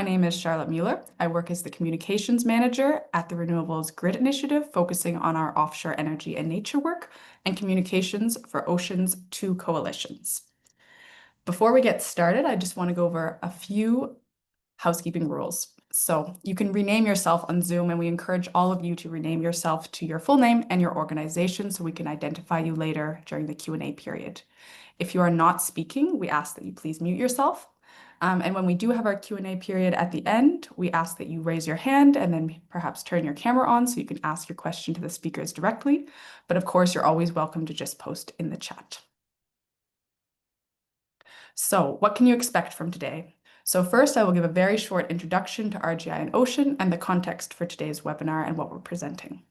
name is Charlotte Mueller. I work as the Communications Manager at the Renewables Grid Initiative, focusing on our offshore energy and nature work and communications for OCEAN's 2 coalitions. Before we get started, I just want to go over a few housekeeping rules. So you can rename yourself on Zoom, and we encourage all of you to rename yourself to your full name and your organization so we can identify you later during the Q&A period. If you are not speaking, we ask that you please mute yourself. And when we do have our Q&A period at the end, we ask that you raise your hand and then perhaps turn your camera on so you can ask your question to the speakers directly. But of course, you're always welcome to just post in the chat. So what can you expect from today? So first, I will give a very short introduction to RGI and OCEaN and the context for today's webinar and what we're presenting.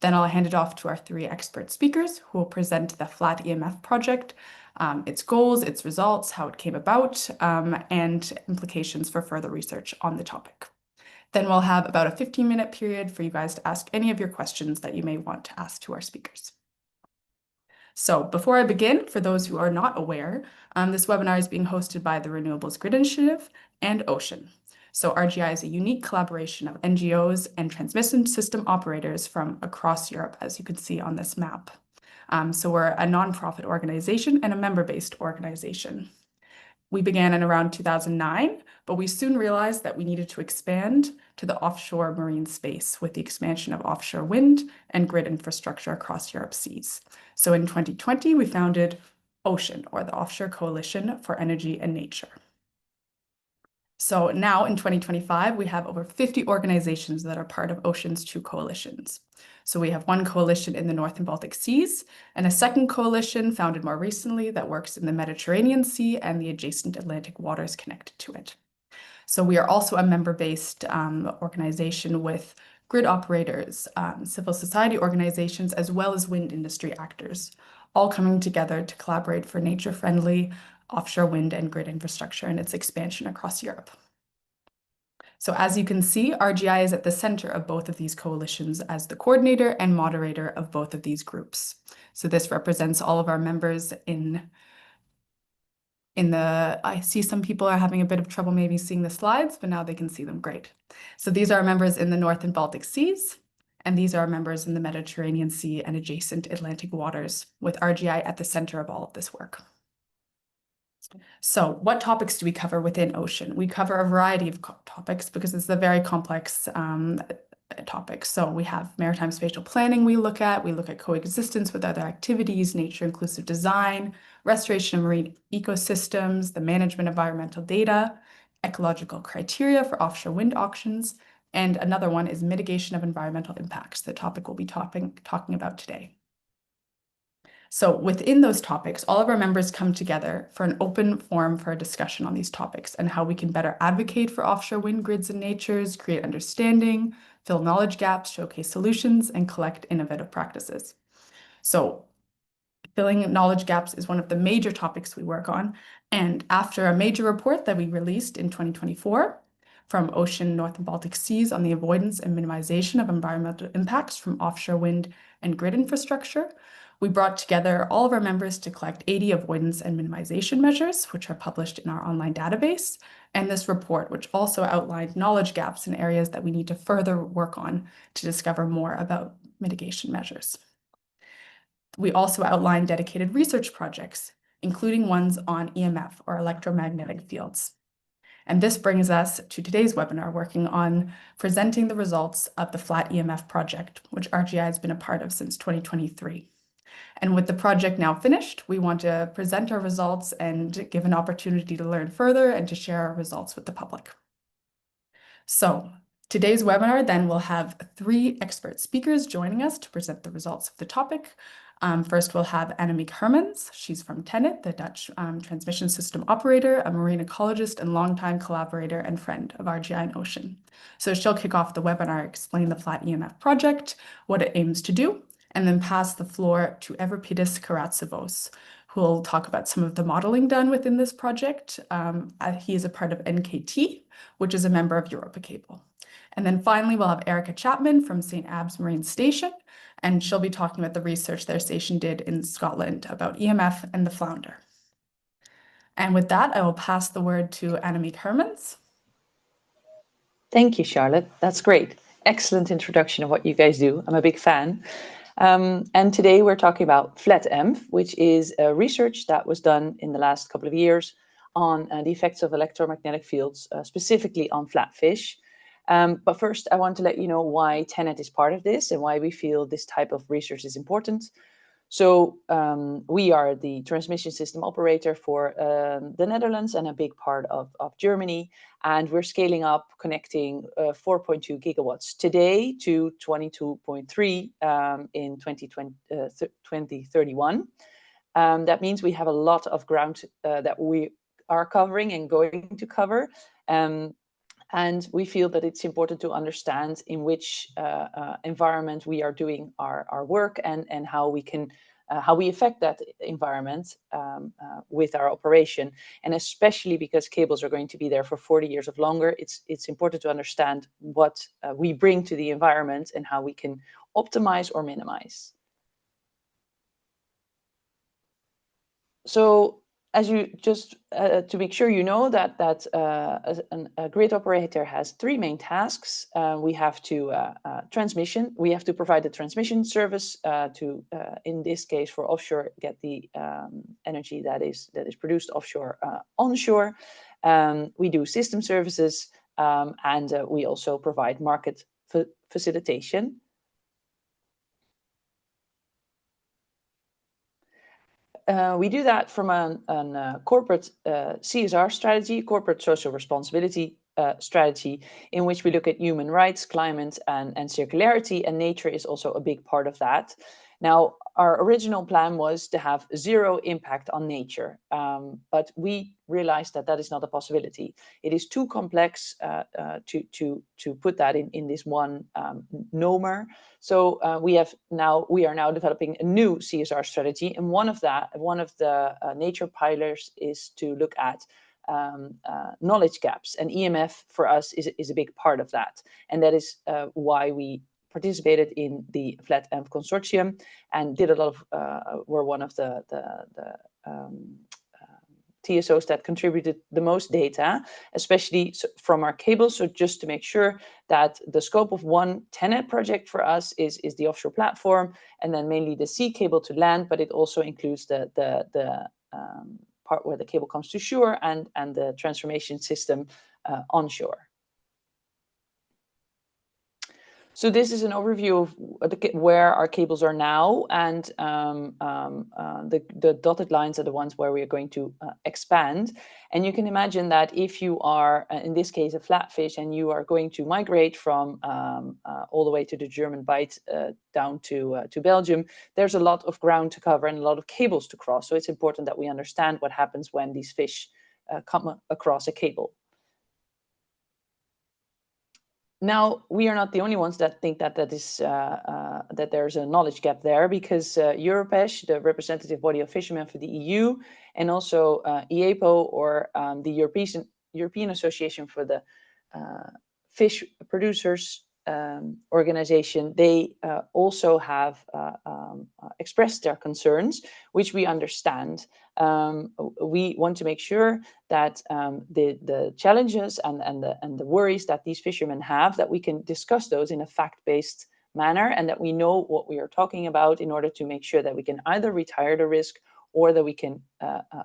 Then I'll hand it off to our 3 expert speakers who will present the FlatEMF project, its goals, its results, how it came about, and implications for further research on the topic. Then we'll have about a 15-minute period for you guys to ask any of your questions that you may want to ask to our speakers. So before I begin, for those who are not aware, this webinar is being hosted by the Renewables Grid Initiative and OCEaN. So RGI is a unique collaboration of NGOs and transmission system operators from across Europe, as you can see on this map. So we're a nonprofit organization and a member-based organization. We began in around 2009, but we soon realized that we needed to expand to the offshore marine space with the expansion of offshore wind and grid infrastructure across Europe's seas. So in 2020, we founded OCEaN, or the Offshore Coalition for Energy and Nature. So now in 2025, we have over 50 organizations that are part of OCEAN's 2 coalitions. So we have 1 coalition in the North and Baltic Seas and a 2nd coalition founded more recently that works in the Mediterranean Sea and the adjacent Atlantic waters connected to it. So we are also a member-based organization with grid operators, civil society organizations, as well as wind industry actors, all coming together to collaborate for nature-friendly offshore wind and grid infrastructure and its expansion across Europe. So as you can see, RGI is at the center of both of these coalitions as the coordinator and moderator of both of these groups. So this represents all of our members in the, I see some people are having a bit of trouble maybe seeing the slides, but now they can see them great. So these are our members in the North and Baltic Seas, and these are our members in the Mediterranean Sea and adjacent Atlantic waters, with RGI at the center of all of this work. So what topics do we cover within OCEaN? We cover a variety of topics because it's a very complex topic. So we have maritime spatial planning we look at coexistence with other activities, nature-inclusive design, restoration of marine ecosystems, the management of environmental data, ecological criteria for offshore wind auctions, and another one is mitigation of environmental impacts, the topic we'll be talking about today. So within those topics, all of our members come together for an open forum for a discussion on these topics and how we can better advocate for offshore wind grids and natures, create understanding, fill knowledge gaps, showcase solutions, and collect innovative practices. So filling knowledge gaps is one of the major topics we work on. And after a major report that we released in 2024 from OCEaN North and Baltic Seas on the avoidance and minimization of environmental impacts from offshore wind and grid infrastructure, we brought together all of our members to collect 80 avoidance and minimization measures, which are published in our online database, and this report, which also outlined knowledge gaps in areas that we need to further work on to discover more about mitigation measures. We also outlined dedicated research projects, including ones on EMF, or electromagnetic fields. And this brings us to today's webinar, working on presenting the results of the FlatEMF project, which RGI has been a part of since 2023. And with the project now finished, we want to present our results and give an opportunity to learn further and to share our results with the public. So today's webinar then will have 3 expert speakers joining us to present the results of the topic. First, we'll have Annemiek Hermans. She's from TenneT, the Dutch transmission system operator, a marine ecologist and longtime collaborator and friend of RGI and OCEaN. So she'll kick off the webinar, explain the FlatEMF project, what it aims to do, and then pass the floor to Evripidis Karatsevos, who will talk about some of the modeling done within this project. He is a part of NKT, which is a member of Europacable. And then finally, we'll have Erica Chapman from St Abbs Marine Station, and she'll be talking about the research their station did in Scotland about EMF and the Flounder. And with that, I will pass the word to Annemiek Hermans. Thank you, Charlotte. That's great. Excellent introduction of what you guys do. I'm a big fan. And today we're talking about FlatEMF, which is a research that was done in the last couple of years on the effects of electromagnetic fields, specifically on flatfish. But first, I want to let you know why TenneT is part of this and why we feel this type of research is important. So we are the transmission system operator for the Netherlands and a big part of Germany. And we're scaling up, connecting 4.2 gigawatts today to 22.3 in 2031. That means we have a lot of ground that we are covering and going to cover. And we feel that it's important to understand in which environment we are doing our work and how we can how we affect that environment with our operation. And especially because cables are going to be there for 40 years or longer, it's important to understand what we bring to the environment and how we can optimize or minimize. So as you just to make sure you know that a grid operator has three main tasks. We have to transmission. We have to provide the transmission service to, in this case, for offshore, get the energy that is produced offshore onshore. We do system services, and we also provide market facilitation. We do that from a corporate CSR strategy, corporate social responsibility strategy, in which we look at human rights, climate, and circularity, and nature is also a big part of that. Now, our original plan was to have zero impact on nature, but we realized that that is not a possibility. It is too complex to put that in this one NOMER. So we are now developing a new CSR strategy, and one of the nature pillars is to look at knowledge gaps, and EMF for us is a big part of that, and that is why we participated in the FlatEMF consortium and did a lot of were one of the TSOs that contributed the most data, especially from our cables. So just to make sure that the scope of one TenneT project for us is the offshore platform, and then mainly the sea cable to land, but it also includes the part where the cable comes to shore and the transformation system onshore. So this is an overview of where our cables are now, and the dotted lines are the ones where we are going to expand. And you can imagine that if you are, in this case, a flatfish, and you are going to migrate from all the way to the German Bight down to Belgium, there's a lot of ground to cover and a lot of cables to cross. So it's important that we understand what happens when these fish come across a cable. Now, we are not the only ones that think that that there's a knowledge gap there, because Europesh, the representative body of fishermen for the EU, and also EAPO, or the European Association for the Fish Producers organization, they also have expressed their concerns, which we understand. We want to make sure that the challenges and the worries that these fishermen have, that we can discuss those in a fact-based manner, and that we know what we are talking about in order to make sure that we can either retire the risk or that we can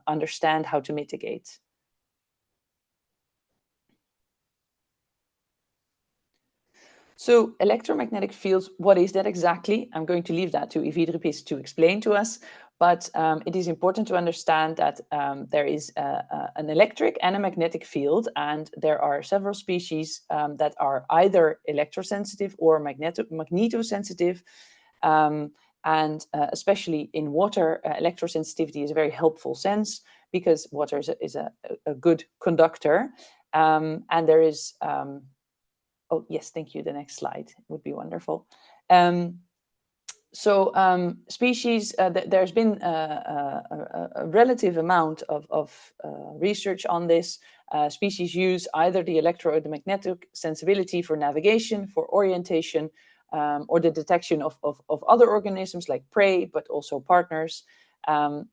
understand how to mitigate. So electromagnetic fields, what is that exactly? I'm going to leave that to Ividripis to explain to us, but it is important to understand that there is an electric and a magnetic field, and there are several species that are either electrosensitive or magnetosensitive, and especially in water, electrosensitivity is a very helpful sense, because water is a good conductor, and there is oh, yes, thank you. The next slide would be wonderful. Species, there's been a relative amount of research on this. Species use either the electro or the magnetic sensibility for navigation, for orientation, or the detection of other organisms like prey, but also partners. The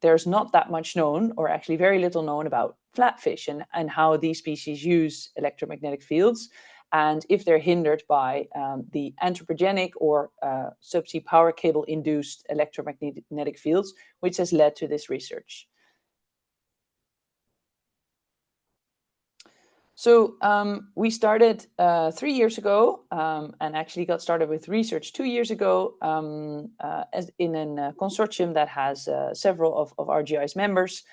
there's not that much known, or actually very little known, about flatfish and how these species use electromagnetic fields, and if they're hindered by the anthropogenic or subsea power cable induced electromagnetic fields, which has led to this research. So we started 3 years ago, and actually got started with research 2 years ago, as in a consortium that has several of RGI's members,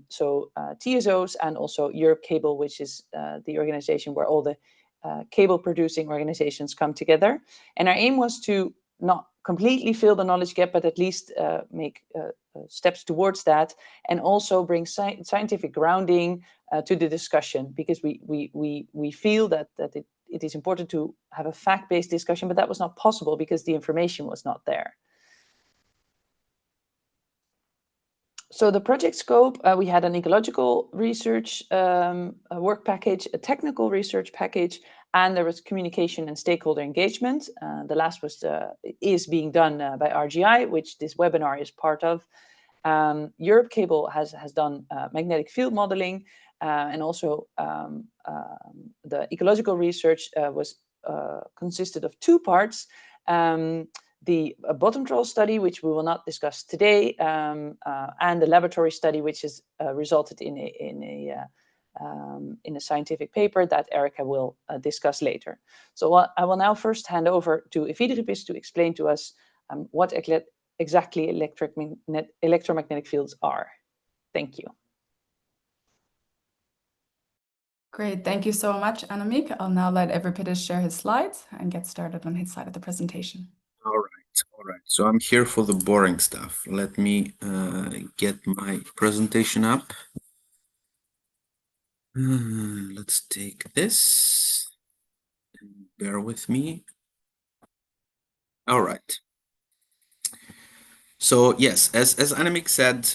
so TSOs, and also Europacable, which is the organization where all the cable producing organizations come together. And our aim was to not completely fill the knowledge gap, but at least make steps towards that, and also bring scientific grounding to the discussion, because we feel that it is important to have a fact-based discussion, but that was not possible because the information was not there. So the project scope, we had an ecological research work package, a technical research package, and there was communication and stakeholder engagement. The last is being done by RGI, which this webinar is part of. Europacable has done magnetic field modeling, and also the ecological research was consisted of 2 parts. The bottom troll study, which we will not discuss today, and the laboratory study, which has resulted in a scientific paper that Erica will discuss later. So I will now first hand over to Evidripis to explain to us what exactly electromagnetic fields are. Thank you. Great, thank you so much, Annemiek. I'll now let Evidripis share his slides and get started on his side of the presentation. All right. So I'm here for the boring stuff. Let me get my presentation up. Let's take this. Bear with me. All right. So yes, as Annemiek said,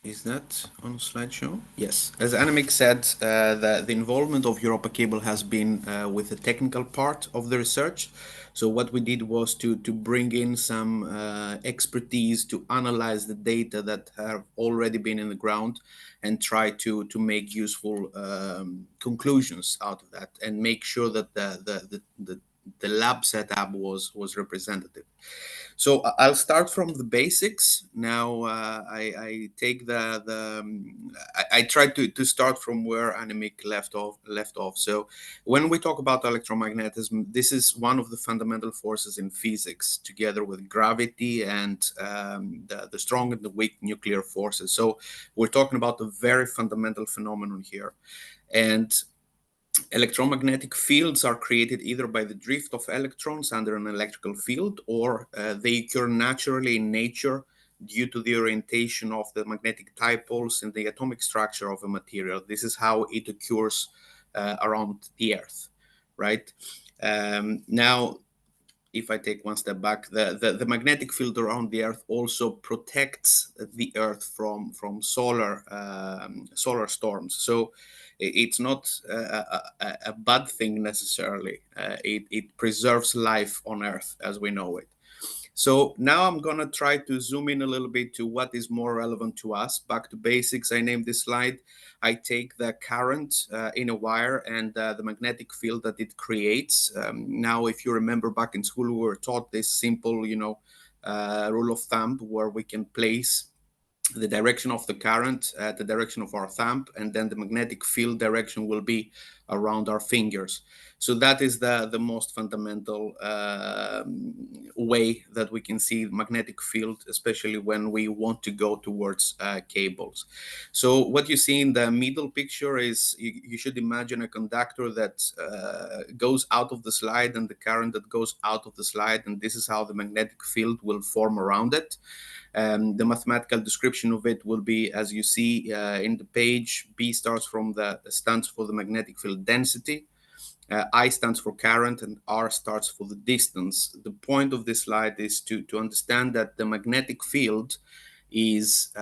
is that on slideshow? Yes. As Annemiek said, the involvement of Europacable has been with the technical part of the research. So what we did was to bring in some expertise to analyze the data that have already been in the ground and try to make useful conclusions out of that, and make sure that the lab setup was representative. So I'll start from the basics. Now I take I try to start from where Annemiek left off. So when we talk about electromagnetism, this is one of the fundamental forces in physics, together with gravity and the strong and the weak nuclear forces. So we're talking about a very fundamental phenomenon here. And electromagnetic fields are created either by the drift of electrons under an electrical field, or they occur naturally in nature due to the orientation of the magnetic dipoles in the atomic structure of a material. This is how it occurs around the Earth, right? Now, if I take one step back, the magnetic field around the Earth also protects the Earth from solar storms. So it's not a bad thing necessarily. It preserves life on Earth as we know it. So now I'm going to try to zoom in a little bit to what is more relevant to us. Back to basics, I named this slide. I take the current in a wire and the magnetic field that it creates. Now, if you remember back in school, we were taught this simple, rule of thumb where we can place the direction of the current at the direction of our thumb, and then the magnetic field direction will be around our fingers. So that is the most fundamental way that we can see magnetic field, especially when we want to go towards cables. So what you see in the middle picture is you should imagine a conductor that goes out of the slide and the current that goes out of the slide, and this is how the magnetic field will form around it. The mathematical description of it will be, as you see in the page, B stands for the magnetic field density, I stands for current, and R stands for the distance. The point of this slide is to understand that the magnetic field is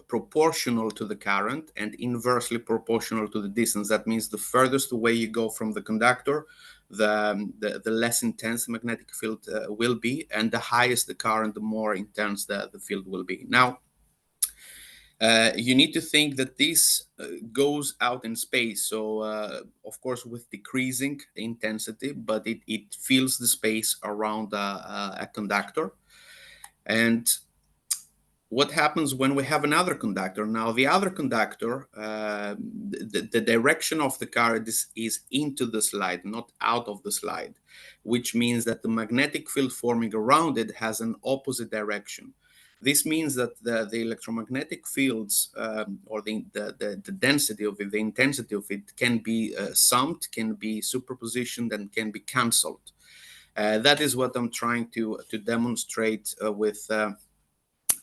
proportional to the current and inversely proportional to the distance. That means the furthest away you go from the conductor, the less intense the magnetic field will be, and the highest the current, the more intense the field will be. Now, you need to think that this goes out in space. So, of course, with decreasing intensity, but it fills the space around a conductor. And what happens when we have another conductor? Now, the other conductor, the direction of the current is into the slide, not out of the slide, which means that the magnetic field forming around it has an opposite direction. This means that the electromagnetic fields or the density of it, the intensity of it can be summed, can be superpositioned, and can be cancelled. That is what I'm trying to demonstrate with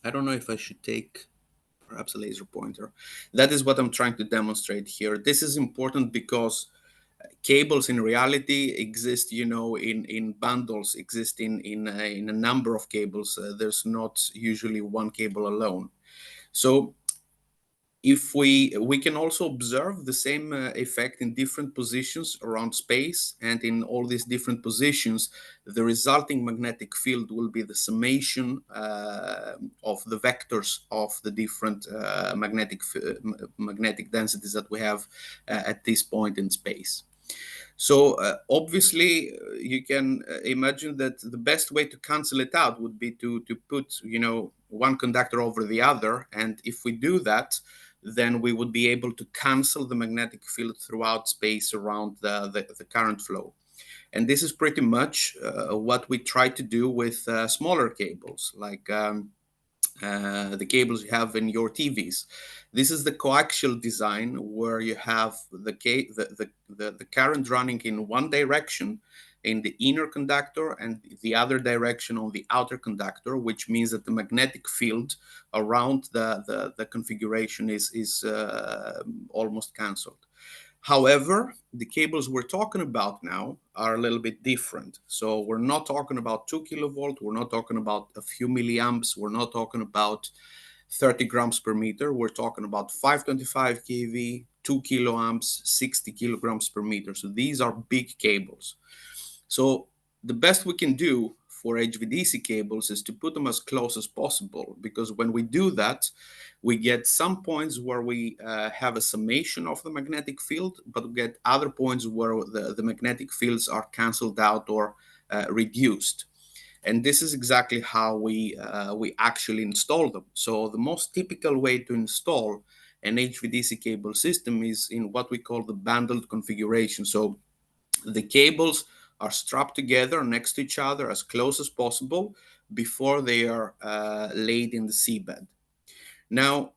I don't know if I should take perhaps a laser pointer. That is what I'm trying to demonstrate here. This is important because cables in reality exist, you know, in bundles, exist in a number of cables. There's not usually one cable alone. So if we can also observe the same effect in different positions around space, and in all these different positions, the resulting magnetic field will be the summation of the vectors of the different magnetic densities that we have at this point in space. So obviously, you can imagine that the best way to cancel it out would be to put, you know, one conductor over the other, and if we do that, then we would be able to cancel the magnetic field throughout space around the current flow. And this is pretty much what we try to do with smaller cables, like the cables you have in your TVs. This is the coaxial design, where you have the current running in one direction in the inner conductor and the other direction on the outer conductor, which means that the magnetic field around the configuration is almost cancelled. However, the cables we're talking about now are a little bit different. So we're not talking about 2 kilovolt, we're not talking about a few milliamps, we're not talking about 30 grams per meter, we're talking about 525 kV, 2 kiloamps, 60 kilograms per meter. So these are big cables. So the best we can do for HVDC cables is to put them as close as possible, because when we do that, we get some points where we have a summation of the magnetic field, but we get other points where the magnetic fields are canceled out or reduced. And this is exactly how we actually install them. So the most typical way to install an HVDC cable system is in what we call the bundled configuration. So the cables are strapped together next to each other as close as possible before they are laid in the seabed. Now,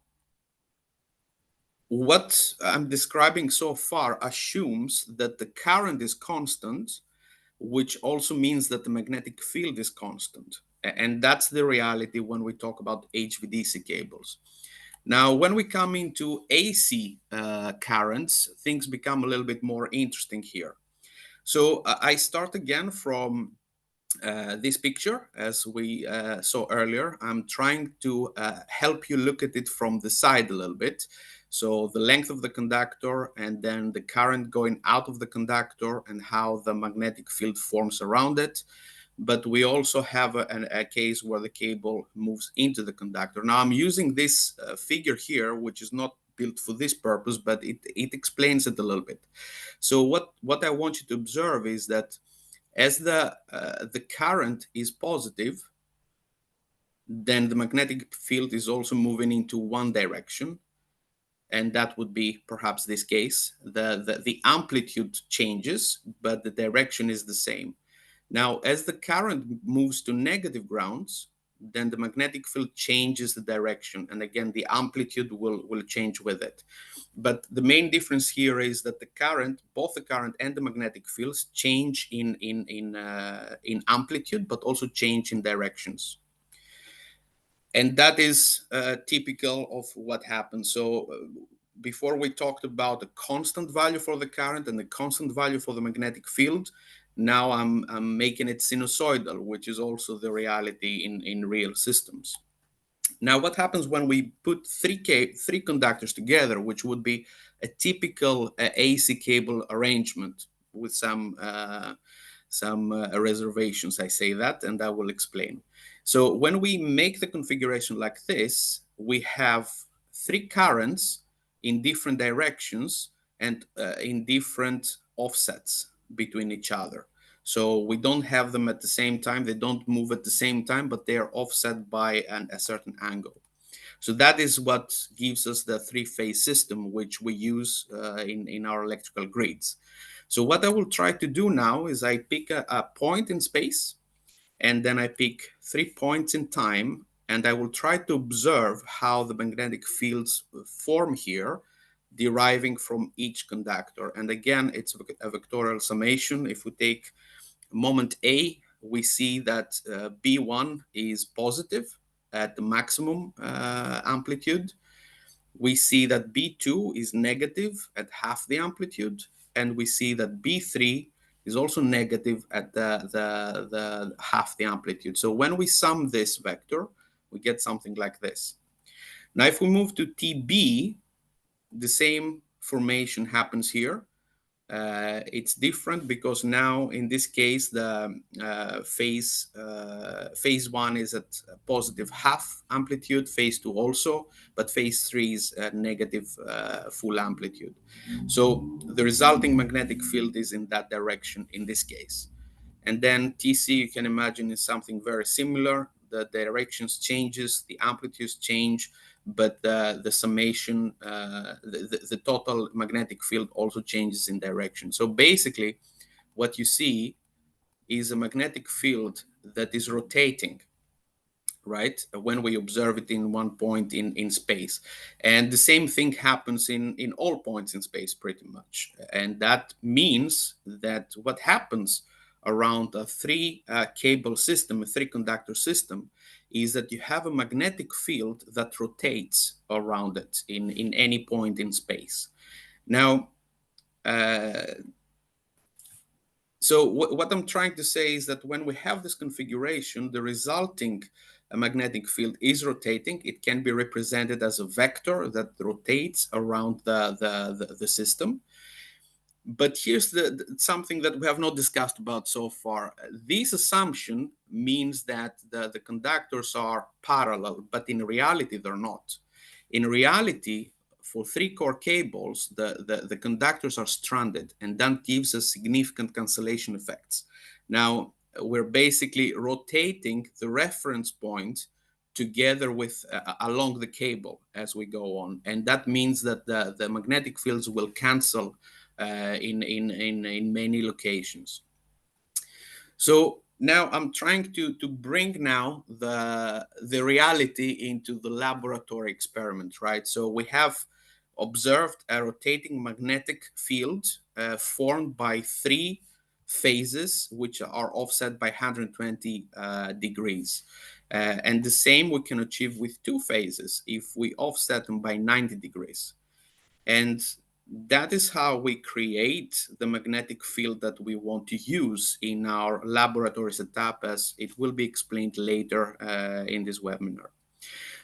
what I'm describing so far assumes that the current is constant, which also means that the magnetic field is constant. And that's the reality when we talk about HVDC cables. Now, when we come into AC currents, things become a little bit more interesting here. So I start again from this picture, as we saw earlier. I'm trying to help you look at it from the side a little bit. So the length of the conductor, and then the current going out of the conductor, and how the magnetic field forms around it. But we also have a case where the cable moves into the conductor. Now I'm using this figure here, which is not built for this purpose, but it explains it a little bit. So what I want you to observe is that as the current is positive, then the magnetic field is also moving into one direction, and that would be perhaps this case. The amplitude changes, but the direction is the same. Now, as the current moves to negative grounds, then the magnetic field changes the direction, and again the amplitude will change with it. But the main difference here is that the current, both the current and the magnetic fields, change in amplitude, but also change in directions. And that is typical of what happens. So before we talked about the constant value for the current and the constant value for the magnetic field. Now I'm making it sinusoidal, which is also the reality in real systems. Now, what happens when we put three conductors together, which would be a typical AC cable arrangement with some reservations? I say that, and I will explain. So when we make the configuration like this, we have three currents in different directions and in different offsets between each other. So we don't have them at the same time. They don't move at the same time, but they are offset by a certain angle. So that is what gives us the three-phase system, which we use in our electrical grids. So what I will try to do now is I pick a point in space, and then I pick 3 points in time, and I will try to observe how the magnetic fields form here, deriving from each conductor. And again, it's a vectorial summation. If we take moment A, we see that B1 is positive at the maximum amplitude. We see that B2 is negative at half the amplitude, and we see that B3 is also negative at the half the amplitude. So when we sum this vector, we get something like this. Now, if we move to TB, the same formation happens here. It's different because now in this case the phase 1 is at positive half amplitude, phase 2 also, but phase 3 is negative full amplitude. So the resulting magnetic field is in that direction in this case. And then TC, you can imagine, is something very similar. The directions changes, the amplitudes change, but the summation, the total magnetic field also changes in direction. So basically, what you see is a magnetic field that is rotating, right, when we observe it in one point in space. And the same thing happens in all points in space, pretty much. And that means that what happens around a three-cable system, a three-conductor system, is that you have a magnetic field that rotates around it in any point in space. Now, so what I'm trying to say is that when we have this configuration, the resulting magnetic field is rotating. It can be represented as a vector that rotates around the system. But here's something that we have not discussed about so far. This assumption means that the conductors are parallel, but in reality, they're not. In reality, for three-core cables, the conductors are stranded, and that gives us significant cancellation effects. Now, we're basically rotating the reference point together with along the cable as we go on, and that means that the magnetic fields will cancel in many locations. So now I'm trying to bring now the reality into the laboratory experiment, right? So we have observed a rotating magnetic field formed by three phases, which are offset by 120 degrees. And the same we can achieve with two phases if we offset them by 90 degrees. And that is how we create the magnetic field that we want to use in our laboratory setup, as it will be explained later in this webinar.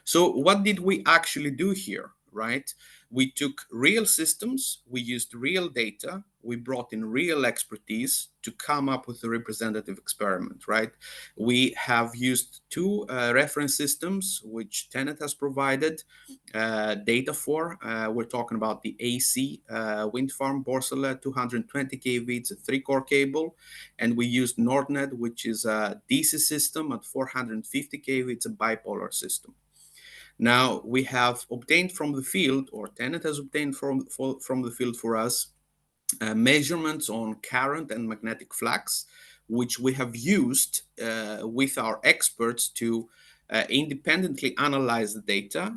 So what did we actually do here, right? We took real systems, we used real data, we brought in real expertise to come up with a representative experiment, right? We have used two reference systems, which TenneT has provided data for. We're talking about the AC wind farm, Borssele, 220 kV, it's a three-core cable. And we used NordNet, which is a DC system at 450 kV, it's a bipolar system. Now, we have obtained from the field, or TenneT has obtained from the field for us, measurements on current and magnetic flux, which we have used with our experts to independently analyze the data.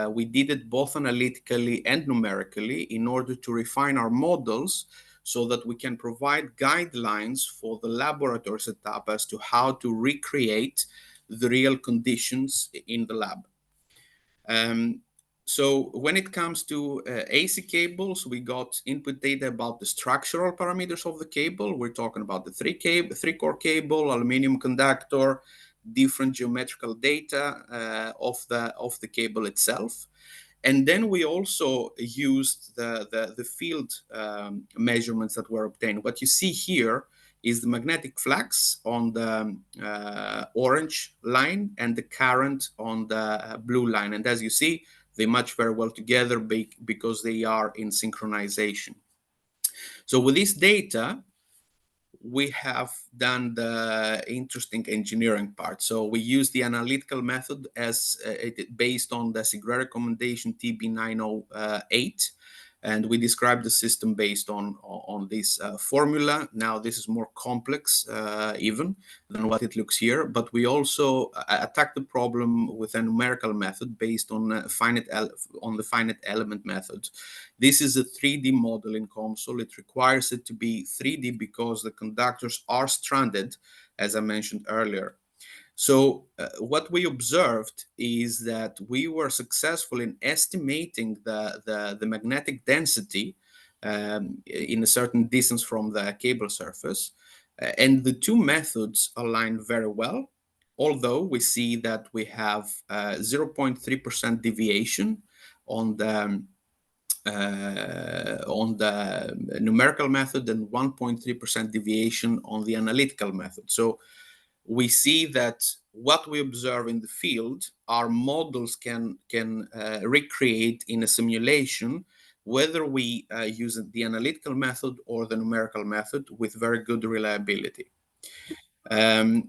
We did it both analytically and numerically in order to refine our models so that we can provide guidelines for the laboratory setup as to how to recreate the real conditions in the lab. So when it comes to AC cables, we got input data about the structural parameters of the cable. We're talking about the three-core cable, aluminum conductor, different geometrical data of the cable itself. And then we also used the field measurements that were obtained. What you see here is the magnetic flux on the orange line and the current on the blue line. And as you see, they match very well together because they are in synchronization. So with this data, we have done the interesting engineering part. So we use the analytical method as based on the SIGRE recommendation TB908, and we describe the system based on this formula. Now this is more complex even than what it looks here, but we also attack the problem with a numerical method based on the finite element method. This is a 3D model in COMSOL. It requires it to be 3D because the conductors are stranded, as I mentioned earlier. So what we observed is that we were successful in estimating the magnetic density in a certain distance from the cable surface. And the two methods align very well, although we see that we have 0.3% deviation on the numerical method and 1.3% deviation on the analytical method. So we see that what we observe in the field, our models can recreate in a simulation, whether we use the analytical method or the numerical method with very good reliability. Now,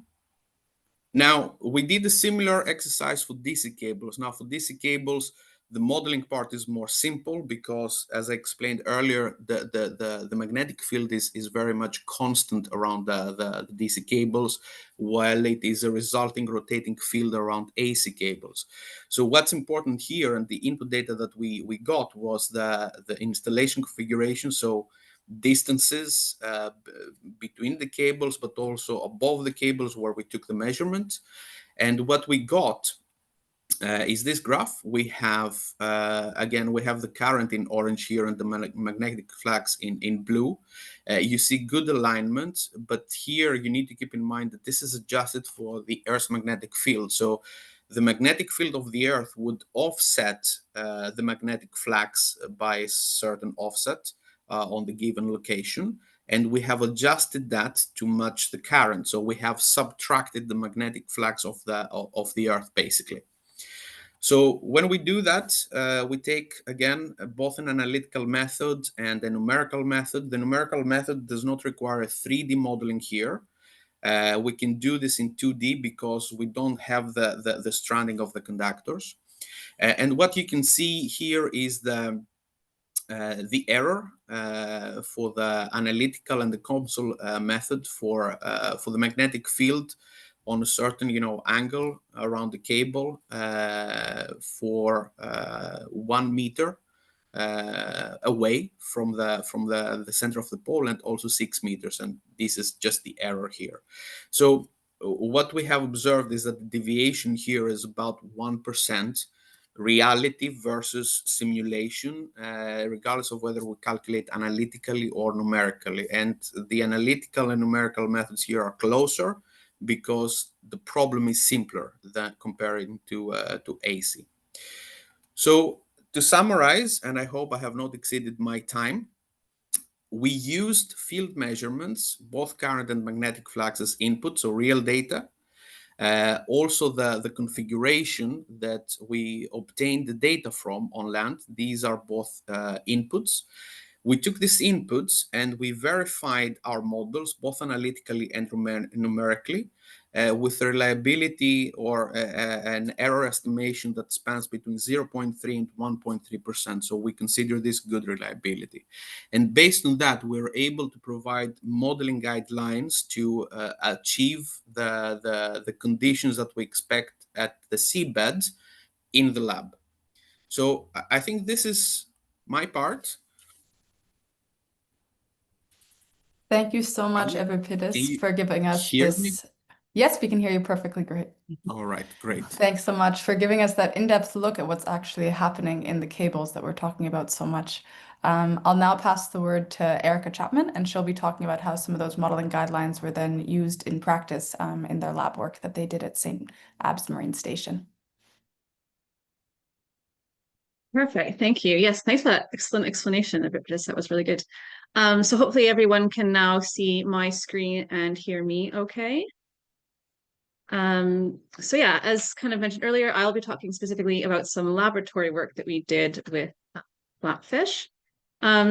we did a similar exercise for DC cables. Now, for DC cables, the modeling part is more simple because, as I explained earlier, the magnetic field is very much constant around the DC cables, while it is a resulting rotating field around AC cables. So what's important here, and the input data that we got, was the installation configuration, so distances between the cables, but also above the cables where we took the measurement. And what we got is this graph. We have, again, we have the current in orange here and the magnetic flux in blue. You see good alignment, but here you need to keep in mind that this is adjusted for the Earth's magnetic field. So the magnetic field of the Earth would offset the magnetic flux by a certain offset on the given location. And we have adjusted that to match the current. So we have subtracted the magnetic flux of the Earth, basically. So when we do that, we take, again, both an analytical method and a numerical method. The numerical method does not require a 3D modeling here. We can do this in 2D because we don't have the stranding of the conductors. And what you can see here is the error for the analytical and the COMSOL method for the magnetic field on a certain, angle around the cable for 1 meter away from the center of the pole, and also 6 meters. And this is just the error here. So what we have observed is that the deviation here is about 1%. Reality versus simulation, regardless of whether we calculate analytically or numerically. And the analytical and numerical methods here are closer because the problem is simpler than comparing to AC. So to summarize, and I hope I have not exceeded my time, we used field measurements, both current and magnetic flux, as input, so real data. Also the configuration that we obtained the data from on land, these are both inputs. We took these inputs and we verified our models, both analytically and numerically, with reliability or an error estimation that spans between 0.3 and 1.3%. So we consider this good reliability. And based on that, we're able to provide modeling guidelines to achieve the conditions that we expect at the seabed in the lab. So I think this is my part. Thank you so much, Euripides, for giving us this. Yes, we can hear you perfectly great. All right, great. Thanks so much for giving us that in-depth look at what's actually happening in the cables that we're talking about so much. I'll now pass the word to Erica Chapman, and she'll be talking about how some of those modeling guidelines were then used in practice in their lab work that they did at St Abbs Marine Station. Perfect, thank you. Yes, thanks for that excellent explanation, Euripides. That was really good. So hopefully everyone can now see my screen and hear me okay. So yeah, as kind of mentioned earlier, I'll be talking specifically about some laboratory work that we did with flatfish.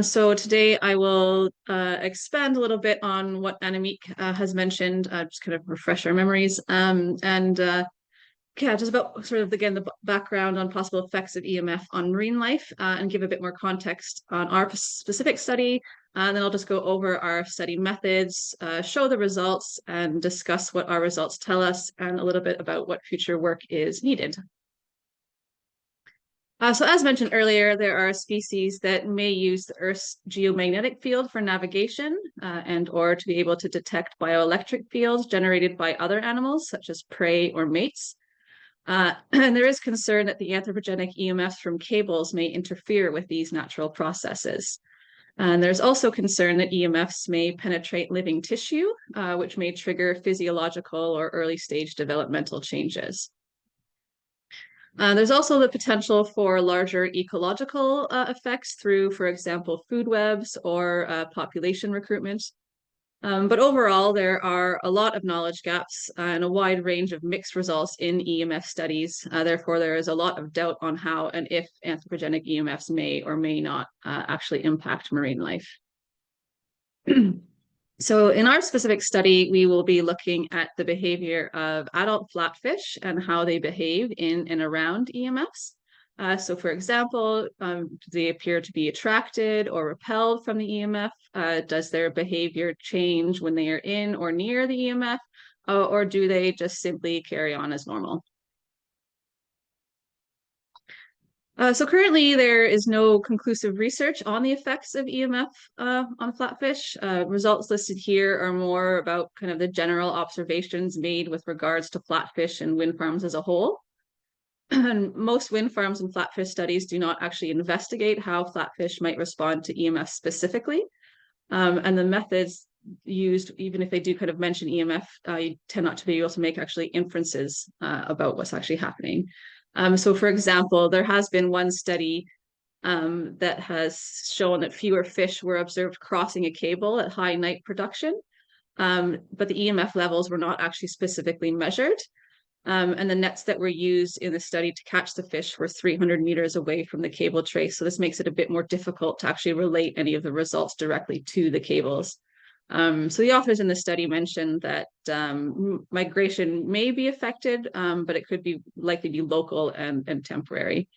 So today I will expand a little bit on what Annemiek has mentioned, just kind of refresh our memories, yeah, just about sort of, again, the background on possible effects of EMF on marine life, and give a bit more context on our specific study. And then I'll just go over our study methods, show the results, and discuss what our results tell us, and a little bit about what future work is needed. So as mentioned earlier, there are species that may use the Earth's geomagnetic field for navigation and or to be able to detect bioelectric fields generated by other animals, such as prey or mates. And there is concern that the anthropogenic EMFs from cables may interfere with these natural processes. And there's also concern that EMFs may penetrate living tissue, which may trigger physiological or early stage developmental changes. There's also the potential for larger ecological effects through, for example, food webs or population recruitment. But overall, there are a lot of knowledge gaps and a wide range of mixed results in EMF studies. Therefore, there is a lot of doubt on how and if anthropogenic EMFs may or may not actually impact marine life. So in our specific study, we will be looking at the behavior of adult flatfish and how they behave in and around EMFs. So for example, do they appear to be attracted or repelled from the EMF? Does their behavior change when they are in or near the EMF? Or do they just simply carry on as normal? So currently there is no conclusive research on the effects of EMF on flatfish. Results listed here are more about kind of the general observations made with regards to flatfish and wind farms as a whole. And most wind farms and flatfish studies do not actually investigate how flatfish might respond to EMF specifically. And the methods used, even if they do kind of mention EMF, you tend not to be able to make actually inferences about what's actually happening. So for example, there has been one study that has shown that fewer fish were observed crossing a cable at high night production, but the EMF levels were not actually specifically measured. And the nets that were used in the study to catch the fish were 300 meters away from the cable trace. So this makes it a bit more difficult to actually relate any of the results directly to the cables. So the authors in the study mentioned that migration may be affected, but it could be likely be local and temporary.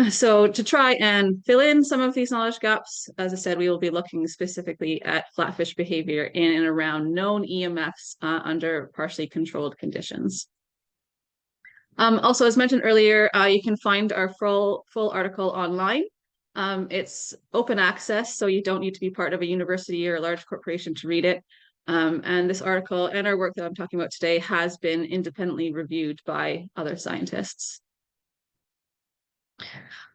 So to try and fill in some of these knowledge gaps, as I said, we will be looking specifically at flatfish behavior in and around known EMFs under partially controlled conditions. Also, as mentioned earlier, you can find our full article online. It's open access, so you don't need to be part of a university or a large corporation to read it. And this article and our work that I'm talking about today has been independently reviewed by other scientists.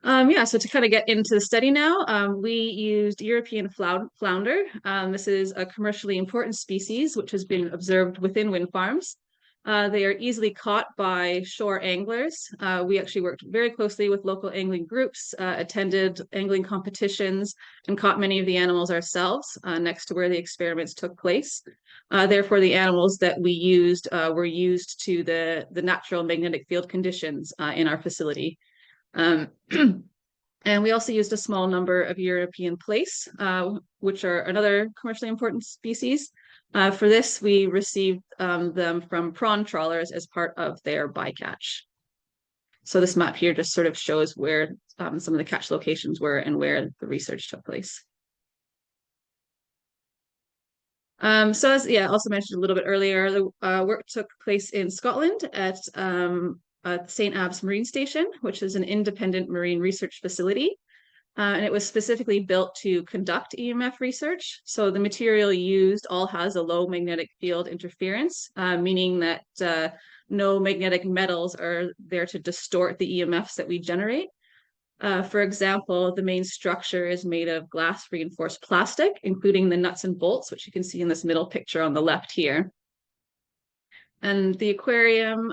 Yeah, so to kind of get into the study now, we used European flounder. This is a commercially important species which has been observed within wind farms. They are easily caught by shore anglers. We actually worked very closely with local angling groups, attended angling competitions, and caught many of the animals ourselves next to where the experiments took place. Therefore, the animals that we used were used to the natural magnetic field conditions in our facility. And we also used a small number of European plaice, which are another commercially important species. For this, we received them from prawn trawlers as part of their bycatch. So this map here just sort of shows where some of the catch locations were and where the research took place. So as also mentioned a little bit earlier, the work took place in Scotland at St Abbs Marine Station, which is an independent marine research facility. And it was specifically built to conduct EMF research. So the material used all has a low magnetic field interference, meaning that no magnetic metals are there to distort the EMFs that we generate. For example, the main structure is made of glass reinforced plastic, including the nuts and bolts, which you can see in this middle picture on the left here. And the aquarium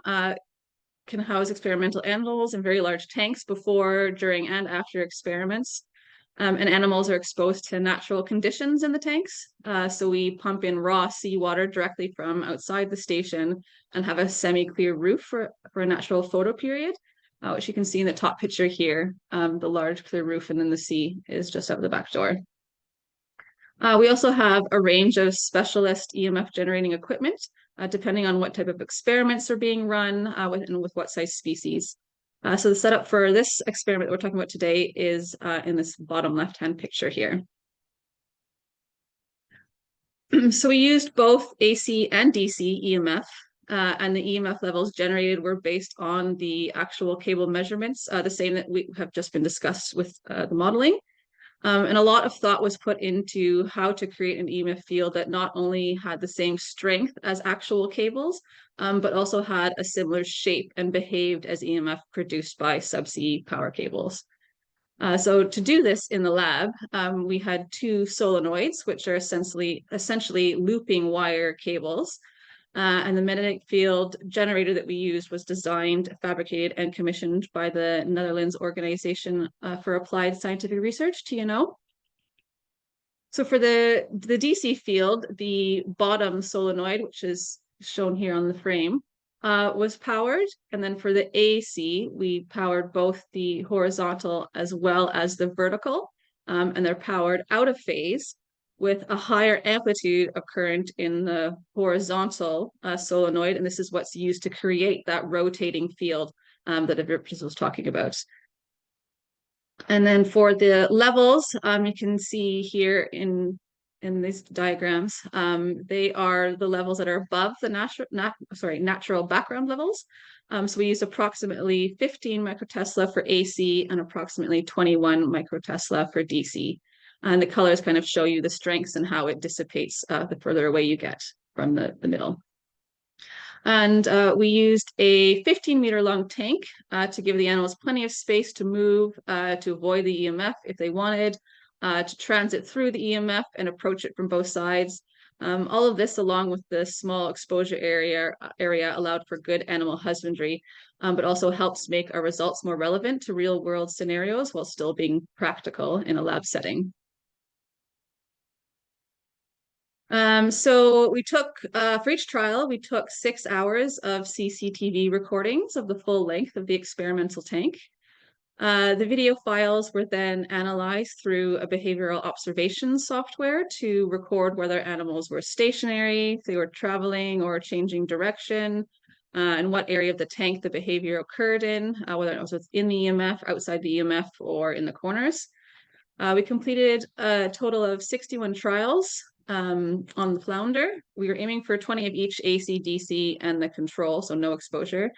can house experimental animals in very large tanks before, during, and after experiments. And animals are exposed to natural conditions in the tanks. So we pump in raw seawater directly from outside the station and have a semi-clear roof for a natural photo period, which you can see in the top picture here. The large clear roof and then the sea is just out the back door. We also have a range of specialist EMF generating equipment, depending on what type of experiments are being run and with what size species. So the setup for this experiment that we're talking about today is in this bottom left-hand picture here. So we used both AC and DC EMF, and the EMF levels generated were based on the actual cable measurements, the same that we have just been discussed with the modeling. And a lot of thought was put into how to create an EMF field that not only had the same strength as actual cables, but also had a similar shape and behaved as EMF produced by subsea power cables. So to do this in the lab, we had two solenoids, which are essentially looping wire cables. And the magnetic field generator that we used was designed, fabricated, and commissioned by the Netherlands Organization for Applied Scientific Research, TNO. So for the DC field, the bottom solenoid, which is shown here on the frame, was powered. And then for the AC, we powered both the horizontal as well as the vertical, and they're powered out of phase with a higher amplitude of current in the horizontal solenoid. And this is what's used to create that rotating field that Evirpis was talking about. And then for the levels, you can see here in these diagrams, they are the levels that are above the natural background levels. So we used approximately 15 microtesla for AC and approximately 21 microtesla for DC. And the colors kind of show you the strengths and how it dissipates the further away you get from the middle. And we used a 15-meter long tank to give the animals plenty of space to move, to avoid the EMF if they wanted, to transit through the EMF and approach it from both sides. All of this, along with the small exposure area allowed for good animal husbandry, but also helps make our results more relevant to real-world scenarios while still being practical in a lab setting. So we took, for each trial, we took 6 hours of CCTV recordings of the full length of the experimental tank. The video files were then analyzed through a behavioral observations software to record whether animals were stationary, if they were traveling or changing direction, and what area of the tank the behavior occurred in, whether it was within the EMF, outside the EMF, or in the corners. We completed a total of 61 trials on the Flounder. We were aiming for 20 of each AC, DC, and the control, so no exposure.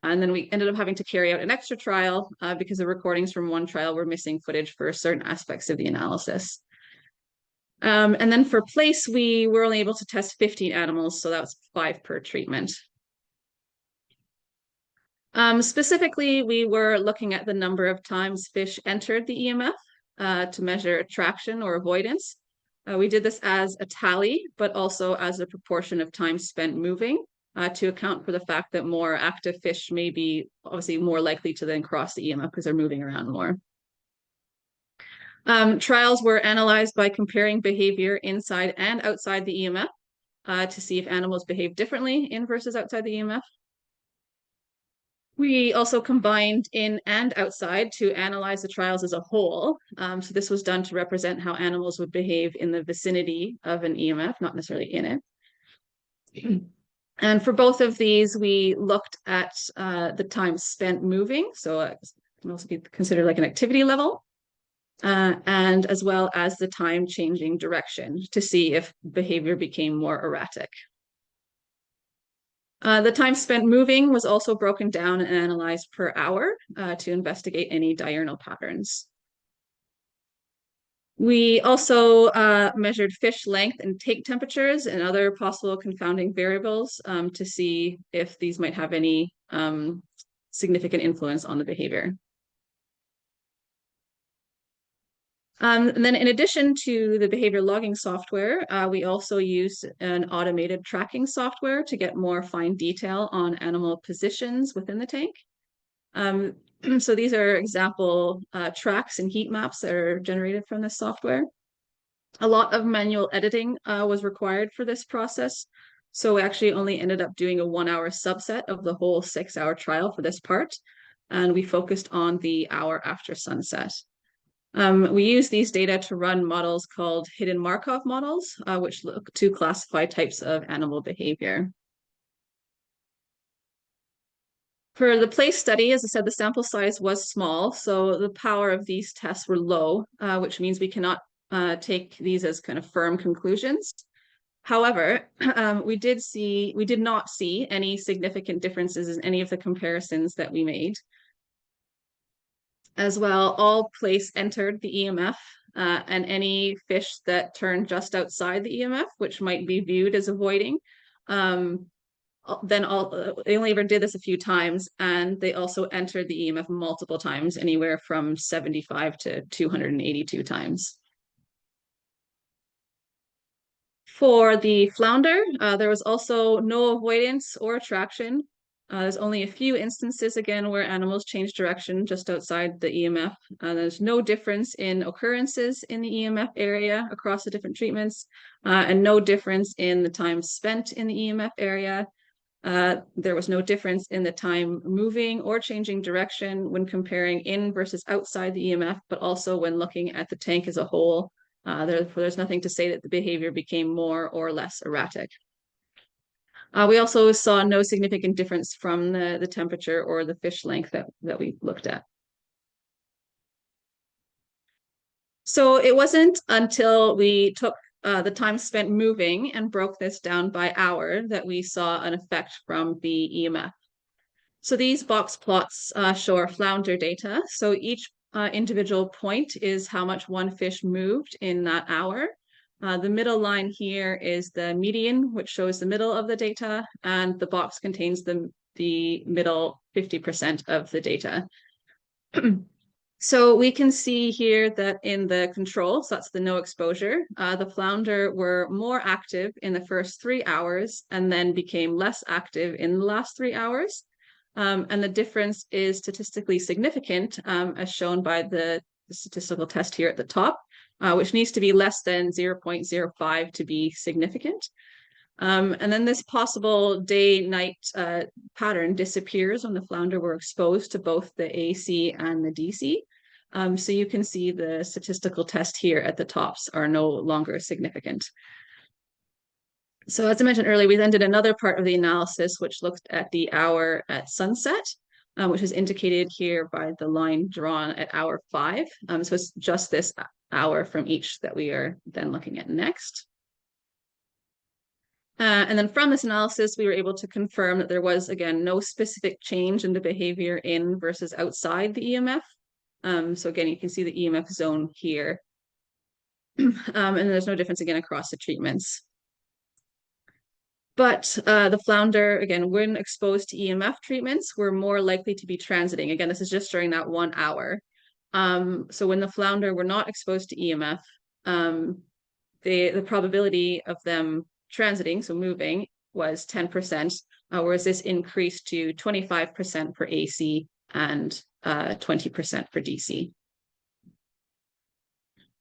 And then we ended up having to carry out an extra trial because the recordings from one trial were missing footage for certain aspects of the analysis. And then for place, we were only able to test 15 animals, so that was 5 per treatment. Specifically, we were looking at the number of times fish entered the EMF to measure attraction or avoidance. We did this as a tally, but also as a proportion of time spent moving to account for the fact that more active fish may be obviously more likely to then cross the EMF because they're moving around more. Trials were analyzed by comparing behavior inside and outside the EMF to see if animals behave differently in versus outside the EMF. We also combined in and outside to analyze the trials as a whole. So this was done to represent how animals would behave in the vicinity of an EMF, not necessarily in it. And for both of these, we looked at the time spent moving. So it can also be considered like an activity level. And as well as the time changing direction to see if behavior became more erratic. The time spent moving was also broken down and analyzed per hour to investigate any diurnal patterns. We also measured fish length and tank temperatures and other possible confounding variables to see if these might have any significant influence on the behavior. And then in addition to the behavior logging software, we also use an automated tracking software to get more fine detail on animal positions within the tank. So these are example tracks and heat maps that are generated from this software. A lot of manual editing was required for this process. So we actually only ended up doing a 1 hour subset of the whole 6 hour trial for this part. And we focused on the hour after sunset. We use these data to run models called hidden Markov models, which look to classify types of animal behavior. For the place study, as I said, the sample size was small, so the power of these tests were low, which means we cannot take these as kind of firm conclusions. However, we did not see any significant differences in any of the comparisons that we made. As well, all place entered the EMF, and any fish that turned just outside the EMF, which might be viewed as avoiding, they only ever did this a few times, and they also entered the EMF multiple times, anywhere from 75 to 282 times. For the flounder, there was also no avoidance or attraction. There's only a few instances, again, where animals change direction just outside the EMF. There's no difference in occurrences in the EMF area across the different treatments, and no difference in the time spent in the EMF area. There was no difference in the time moving or changing direction when comparing in versus outside the EMF, but also when looking at the tank as a whole. There's nothing to say that the behavior became more or less erratic. We also saw no significant difference from the temperature or the fish length that we looked at. So it wasn't until we took the time spent moving and broke this down by hour that we saw an effect from the EMF. So these box plots show our flounder data. So each individual point is how much one fish moved in that hour. The middle line here is the median, which shows the middle of the data, and the box contains the middle 50% of the data. So we can see here that in the control, so that's the no exposure, the flounder were more active in the first 3 hours and then became less active in the last 3 hours. And the difference is statistically significant, as shown by the statistical test here at the top, which needs to be less than 0.05 to be significant. And then this possible day-night pattern disappears when the flounder were exposed to both the AC and the DC. So you can see the statistical test here at the tops are no longer significant. So as I mentioned earlier, we then did another part of the analysis, which looked at the hour at sunset, which is indicated here by the line drawn at hour 5. So it's just this hour from each that we are then looking at next. And then from this analysis, we were able to confirm that there was, again, no specific change in the behavior in versus outside the EMF. So again, you can see the EMF zone here. And there's no difference, again, across the treatments. But the flounder, again, when exposed to EMF treatments, were more likely to be transiting. Again, this is just during that 1 hour. So when the flounder were not exposed to EMF, the probability of them transiting, so moving, was 10%, whereas this increased to 25% for AC and 20% for DC.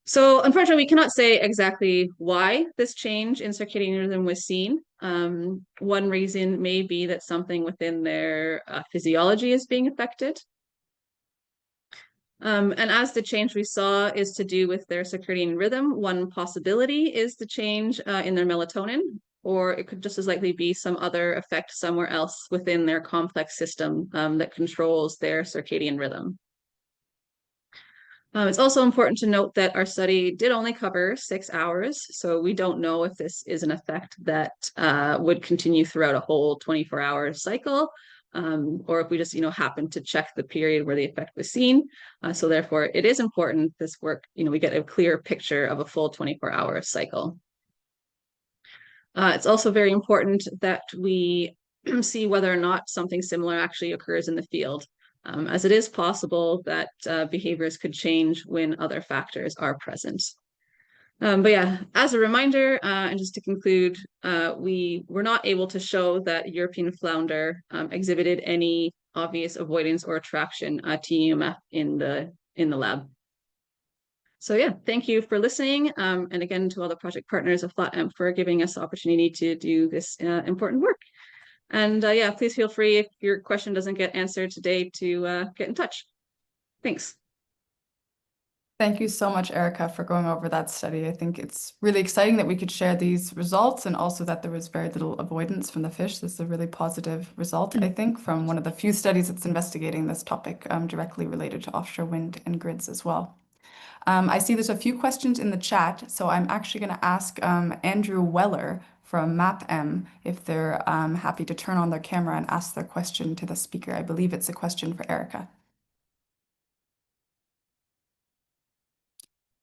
So unfortunately, we cannot say exactly why this change in circadian rhythm was seen. One reason may be that something within their physiology is being affected. And as the change we saw is to do with their circadian rhythm, one possibility is the change in their melatonin, or it could just as likely be some other effect somewhere else within their complex system that controls their circadian rhythm. It's also important to note that our study did only cover 6 hours, so we don't know if this is an effect that would continue throughout a whole 24-hour cycle, or if we just, happen to check the period where the effect was seen. So therefore, it is important, this work, we get a clear picture of a full 24-hour cycle. It's also very important that we see whether or not something similar actually occurs in the field. as it is possible that behaviors could change when other factors are present. But yeah, as a reminder, and just to conclude, we were not able to show that European flounder exhibited any obvious avoidance or attraction to EMF in the lab. So yeah, thank you for listening, and again to all the project partners of FlatEMF for giving us the opportunity to do this important work. And yeah, please feel free if your question doesn't get answered today to get in touch. Thanks. Thank you so much, Erica, for going over that study. I think it's really exciting that we could share these results, and also that there was very little avoidance from the fish. This is a really positive result, I think, from one of the few studies that's investigating this topic directly related to offshore wind and grids as well. I see there's a few questions in the chat, so I'm actually going to ask Andrew Weller from MapM if they're happy to turn on their camera and ask their question to the speaker. I believe it's a question for Erica.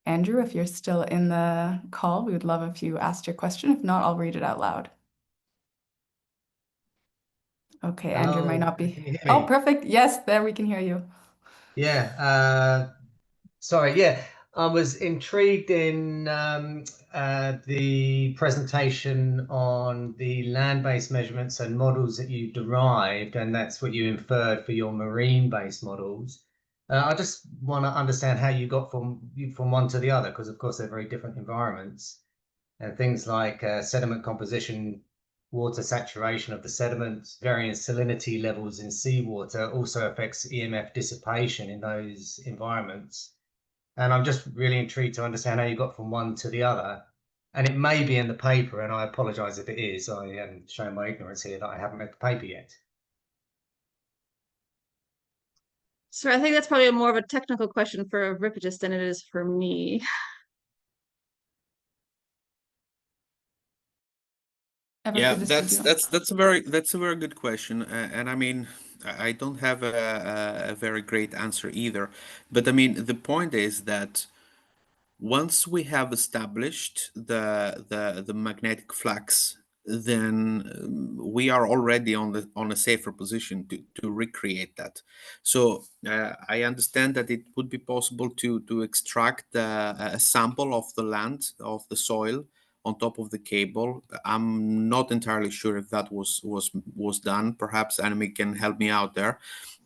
Andrew, if you're still in the call, we would love if you asked your question. If not, I'll read it out loud. Okay, Andrew might not be. Can you hear Oh, me? perfect. Yes, there we can hear you. Yeah. Sorry. Yeah, I was intrigued in the presentation on the land-based measurements and models that you derived, and that's what you inferred for your marine-based models. I just want to understand how you got from one to the other, because of course they're very different environments, and things like sediment composition, water saturation of the sediments, varying salinity levels in seawater also affects EMF dissipation in those environments. And I'm just really intrigued to understand how you got from one to the other. And it may be in the paper, and I apologize if it is. I am showing my ignorance here that I haven't read the paper yet. So I think that's probably more of a technical question for Ripagist than it is for me. Yeah, Everagist, that's a very good question, and I mean I don't have a very great answer either. But I mean the point is that once we have established the magnetic flux, then we are already on a safer position to recreate that. So I understand that it would be possible to extract a sample of the land, of the soil on top of the cable. I'm not entirely sure if that was done. Perhaps Anime can help me out there.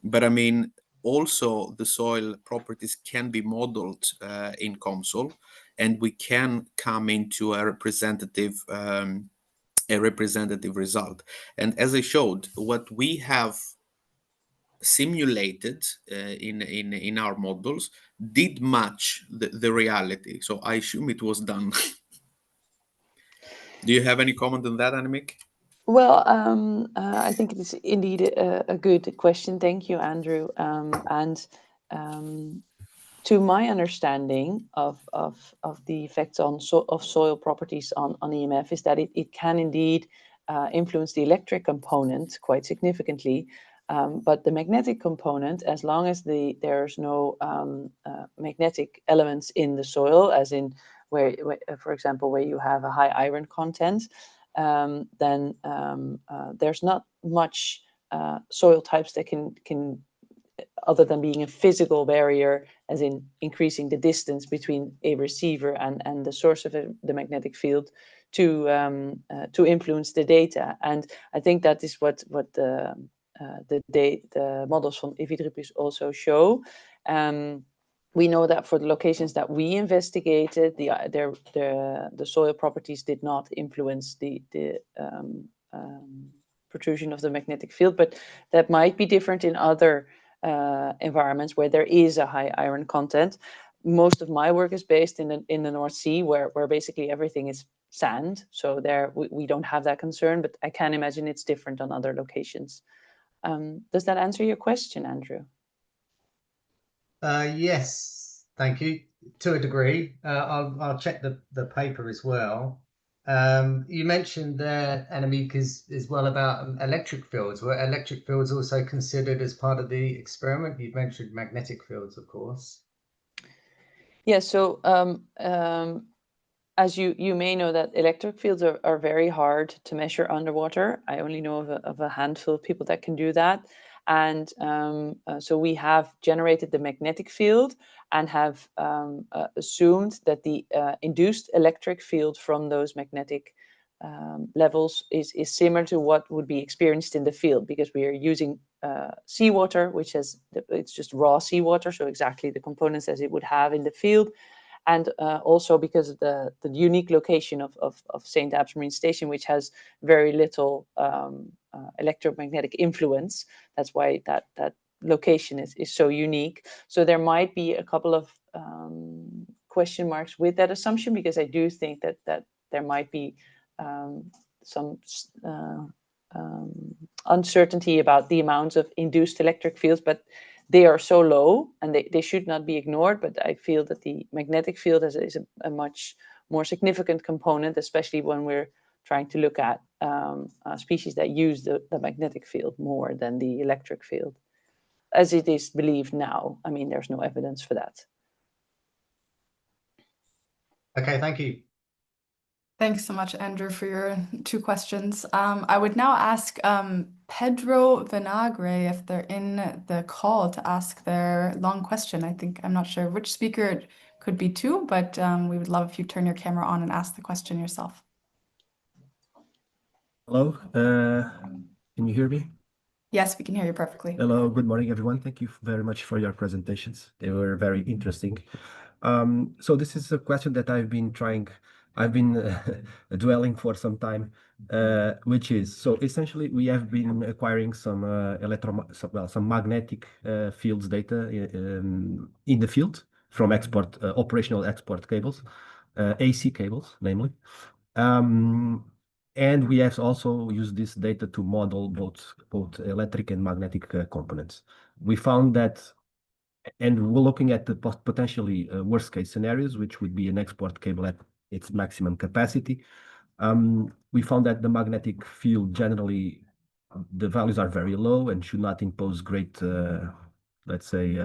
But I mean, also the soil properties can be modeled in COMSOL, and we can come into a representative result. And as I showed, what we have simulated in our models did match the reality. So I assume it was done. Do you have any comment on that, Annemiek? Well, I think it is indeed a good question. Thank you, Andrew. To my understanding of the effects of soil properties on EMF is that it can indeed influence the electric component quite significantly. But the magnetic component, as long as there's no magnetic elements in the soil, as in where, for example, where you have a high iron content, then there's not much soil types that can, other than being a physical barrier, as in increasing the distance between a receiver and the source of the magnetic field, to influence the data. And I think that is what the models from EVIDRIPUS also show. We know that for the locations that we investigated, the soil properties did not influence the protrusion of the magnetic field, but that might be different in other environments where there is a high iron content. Most of my work is based in the North Sea, where basically everything is sand. So there we don't have that concern, but I can imagine it's different on other locations. Does that answer your question, Andrew? Yes, thank you. To a degree. I'll check the paper as well. You mentioned there, Annemiek, as well about electric fields. Were electric fields also considered as part of the experiment? You've mentioned magnetic fields, of course. Yeah, so as you may know, that electric fields are very hard to measure underwater. I only know of a handful of people that can do that. And so we have generated the magnetic field and have assumed that the induced electric field from those magnetic levels is similar to what would be experienced in the field, because we are using seawater, which it's just raw seawater, so exactly the components as it would have in the field. And also because of the unique location of St Abbs Marine Station, which has very little electromagnetic influence. That's why that location is so unique. So there might be a couple of question marks with that assumption, because I do think that there might be some uncertainty about the amounts of induced electric fields, but they are so low and they should not be ignored. But I feel that the magnetic field is a much more significant component, especially when we're trying to look at species that use the magnetic field more than the electric field, as it is believed now. I mean, there's no evidence for that. Okay, thank you. Thanks so much, Andrew, for your 2 questions. I would now ask Pedro Vinagre if they're in the call to ask their long question. I'm not sure which speaker it could be to, but we would love if you turn your camera on and ask the question yourself. Hello, can you hear me? Yes, we can hear you perfectly. Hello, good morning, everyone. Thank you very much for your presentations. They were very interesting. So this is a question that I've been dwelling for some time, which is, so essentially we have been acquiring some some magnetic fields data in the field from operational export cables, AC cables, namely. And we have also used this data to model both electric and magnetic components. We found that, and we're looking at the potentially worst case scenarios, which would be an export cable at its maximum capacity. We found that the magnetic field generally, the values are very low and should not impose great, let's say,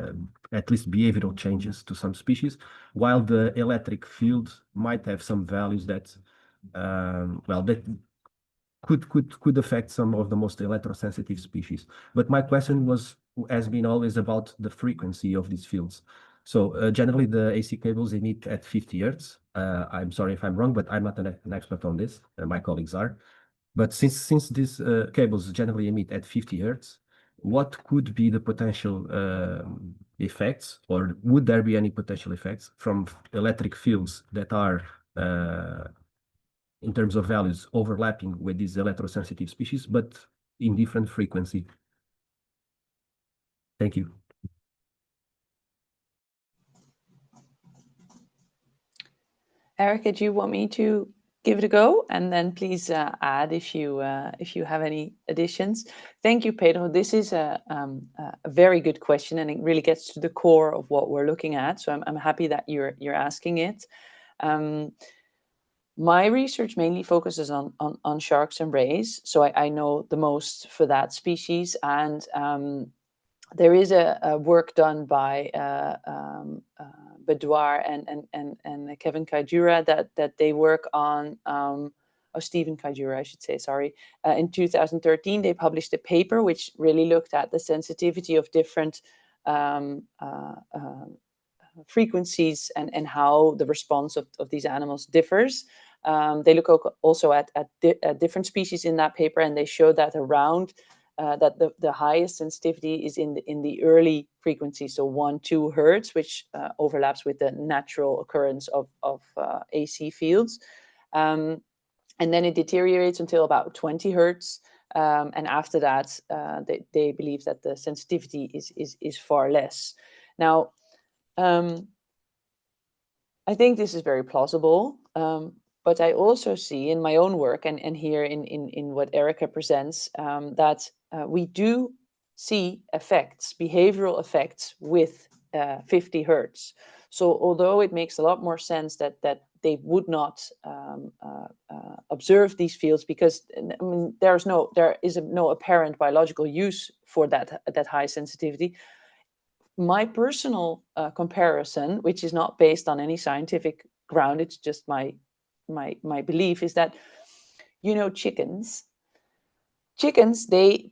at least behavioral changes to some species, while the electric field might have some values that that could affect some of the most electrosensitive species. But my question has been always about the frequency of these fields. So generally the AC cables emit at 50 Hertz. I'm sorry if I'm wrong, but I'm not an expert on this. My colleagues are. But since these cables generally emit at 50 Hertz, what could be the potential effects, or would there be any potential effects from electric fields that are in terms of values overlapping with these electrosensitive species, but in different frequency? Thank you. Erica, do you want me to give it a go? And then please add if you have any additions. Thank you, Pedro. This is a very good question, and it really gets to the core of what we're looking at. So I'm happy that you're asking it. My research mainly focuses on sharks and rays, so I know the most for that species. And there is a work done by Bedouar and Kevin Kaijura that they work on, Stephen Kaijura, I should say, sorry. In 2013, they published a paper which really looked at the sensitivity of different frequencies and how the response of these animals differs. They look also at different species in that paper, and they show that around that the highest sensitivity is in the early frequency, so 1-2 Hertz, which overlaps with the natural occurrence of AC fields. And then it deteriorates until about 20 Hertz. And after that, they believe that the sensitivity is far less. Now, I think this is very plausible. But I also see in my own work and here in what Erica presents, that we do see effects, behavioral effects with 50 Hertz. So although it makes a lot more sense that they would not observe these fields, because I mean, there is no apparent biological use for that high sensitivity. My personal comparison, which is not based on any scientific ground, it's just my belief, is that, chickens, chickens, they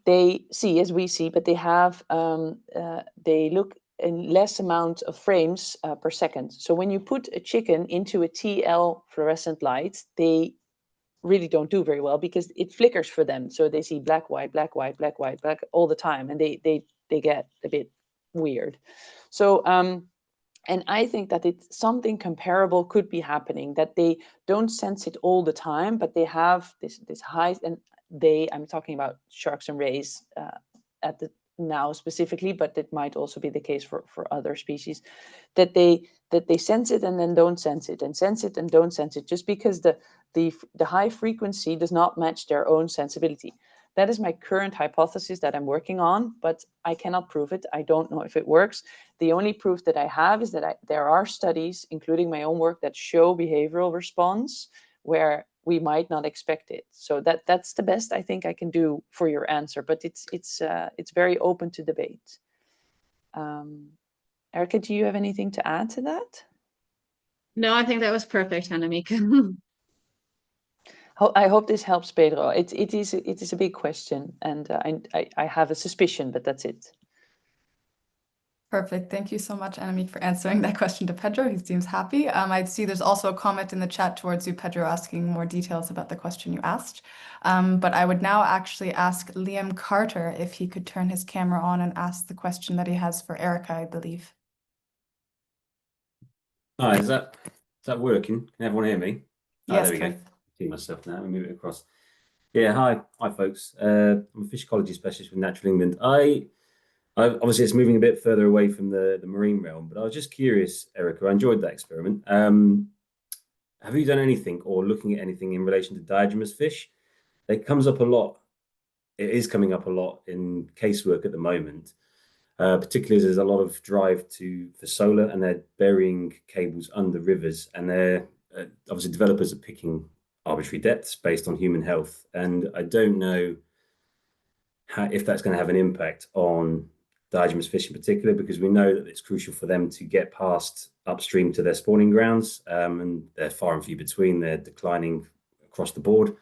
see as we see, but they have they look in less amount of frames per second. So when you put a chicken into a TL fluorescent light, they really don't do very well because it flickers for them. So they see black, white, black, white, black, white, black all the time, and they get a bit weird. So and I think that it's something comparable could be happening, that they don't sense it all the time, but they have this high, and I'm talking about sharks and rays at the now specifically, but it might also be the case for other species, that they sense it and then don't sense it, and sense it and don't sense it, just because the high frequency does not match their own sensibility. That is my current hypothesis that I'm working on, but I cannot prove it. I don't know if it works. The only proof that I have is that there are studies, including my own work, that show behavioral response where we might not expect it. So that's the best I think I can do for your answer, but it's very open to debate. Erica, do you have anything to add to that? No, I think that was perfect, Annemiek. I hope this helps, Pedro. It is a big question, and I have a suspicion, but that's it. Perfect. Thank you so much, Annemiek, for answering that question to Pedro. He seems happy. I see there's also a comment in the chat towards you, Pedro, asking more details about the question you asked. But I would now actually ask Liam Carter if he could turn his camera on and ask the question that he has for Erica, I believe. Hi, is that working? Can everyone hear me? Yes, there we go. perfect. See myself now. Let me move it across. Yeah, hi folks. I'm a fish ecology specialist with Natural England. I obviously it's moving a bit further away from the marine realm, but I was just curious, Erica. I enjoyed that experiment. Have you done anything or looking at anything in relation to diagamous fish? It comes up a lot. It is coming up a lot in casework at the moment. Particularly as there's a lot of drive for solar, and they're burying cables under rivers, and they're obviously developers are picking arbitrary depths based on human health, and I don't know if that's going to have an impact on diagamous fish in particular, because we know that it's crucial for them to get past upstream to their spawning grounds, and they're far and few between. They're declining across the board.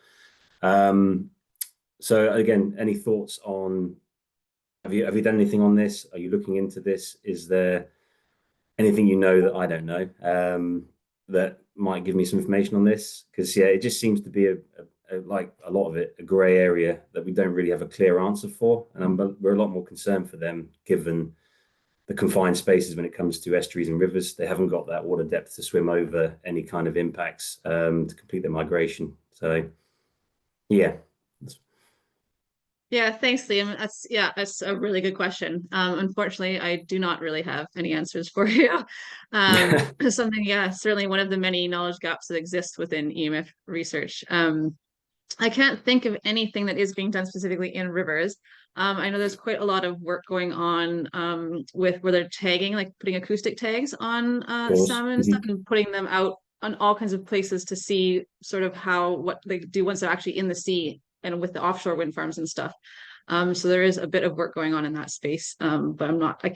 So again, any thoughts on? Have you done anything on this? Are you looking into this? Is there anything you know that I don't know that might give me some information on this? Because yeah, it just seems to be like a lot of it, a grey area that we don't really have a clear answer for, and we're a lot more concerned for them given the confined spaces when it comes to estuaries and rivers. They haven't got that water depth to swim over any kind of impacts to complete their migration. So yeah. Yeah, thanks, Liam. That's a really good question. Unfortunately, I do not really have any answers for you. Certainly one of the many knowledge gaps that exist within EMF research. I can't think of anything that is being done specifically in rivers. I know there's quite a lot of work going on with where they're tagging, like putting acoustic tags on salmon and stuff, and putting them out on all kinds of places to see sort of what they do once they're actually in the sea, and with the offshore wind farms and stuff. So there is a bit of work going on in that space. But I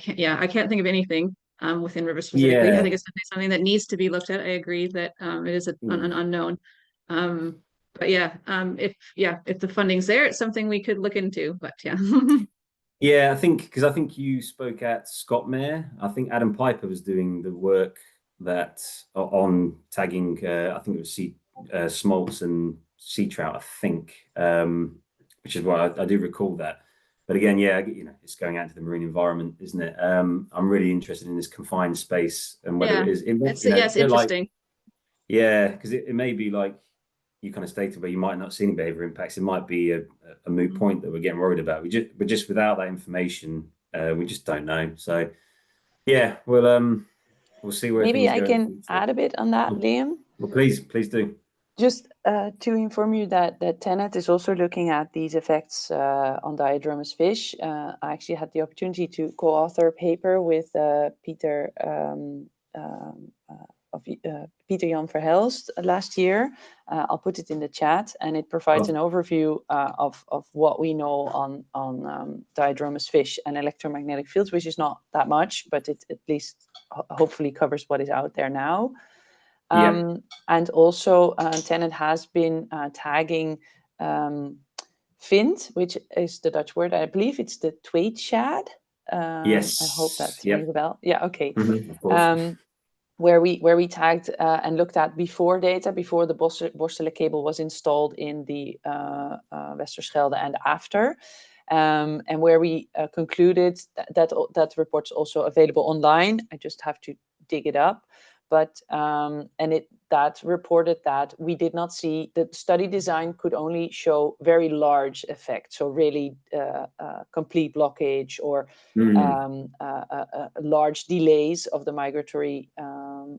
can't think of anything within rivers specifically. Yeah. I think it's something that needs to be looked at. I agree that it is an unknown. But yeah, if the funding's there, it's something we could look into. But yeah. Yeah, I think you spoke at Scott Mayer. I think Adam Piper was doing the work that on tagging. I think it was smolts and sea trout, I think, which is why I do recall that. But again, yeah, it's going out into the marine environment, isn't it? I'm really interested in this confined space and whether it is. It's interesting. Because it may be like you kind of stated, where you might not see any behavior impacts. It might be a moot point that we're getting worried about. But just without that information, we just don't know. So yeah, we'll see where. Maybe I can add a bit on that, Liam. Well, please do. Just to inform you that TenneT is also looking at these effects on diadromous fish. I actually had the opportunity to co-author a paper with Peter Jan Verhelst last year. I'll put it in the chat, and it provides an overview of what we know on diadromous fish and electromagnetic fields, which is not that much, but it at least hopefully covers what is out there now. And also TenneT has been tagging Vint, which is the Dutch word. I believe it's the tweetshad. Yes. I hope that Yep. rings a bell. Yeah, okay. Of course. Where we tagged and looked at before data, before the Borstelen cable was installed in the Westerschelde and after. And where we concluded that report's also available online. I just have to dig it up. But that reported that we did not see, the study design could only show very large effects, so really complete blockage or large delays of the migratory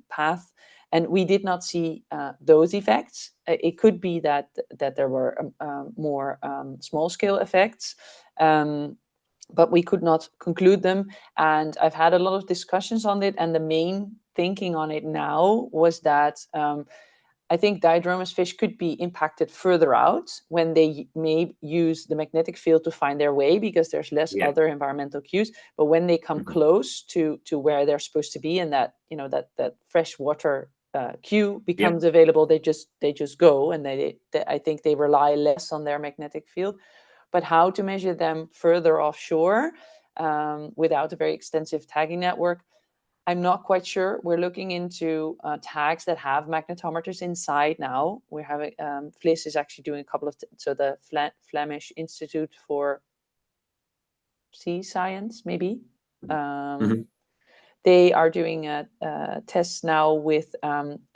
path. And we did not see those effects. It could be that there were more small-scale effects, but we could not conclude them. And I've had a lot of discussions on it, and the main thinking on it now was that I think diadromous fish could be impacted further out when they may use the magnetic field to find their way, because there's less other environmental cues. But when they come close to where they're supposed to be, and that that fresh water cue becomes available, they just go, and they I think they rely less on their magnetic field. But how to measure them further offshore without a very extensive tagging network, I'm not quite sure. We're looking into tags that have magnetometers inside now. We're having FLIS is actually doing a couple of so the Flemish Institute for Sea Science, maybe. They are doing tests now with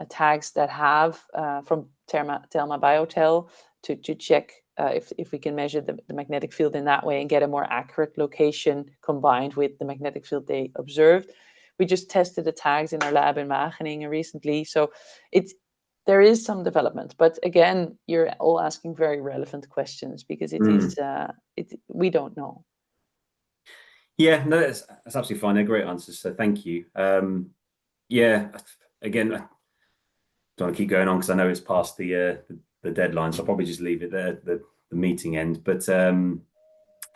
tags that have from Thelma Biotel to check if we can measure the magnetic field in that way and get a more accurate location combined with the magnetic field they observed. We just tested the tags in our lab in Wageningen recently, so there is some development. But again, you're all asking very relevant questions, because it is we don't know. Yeah, no, that's absolutely fine. They're great answers, so thank you. Yeah, again, I don't want to keep going on because I know it's past the deadline, so I'll probably just leave it there, the meeting end. But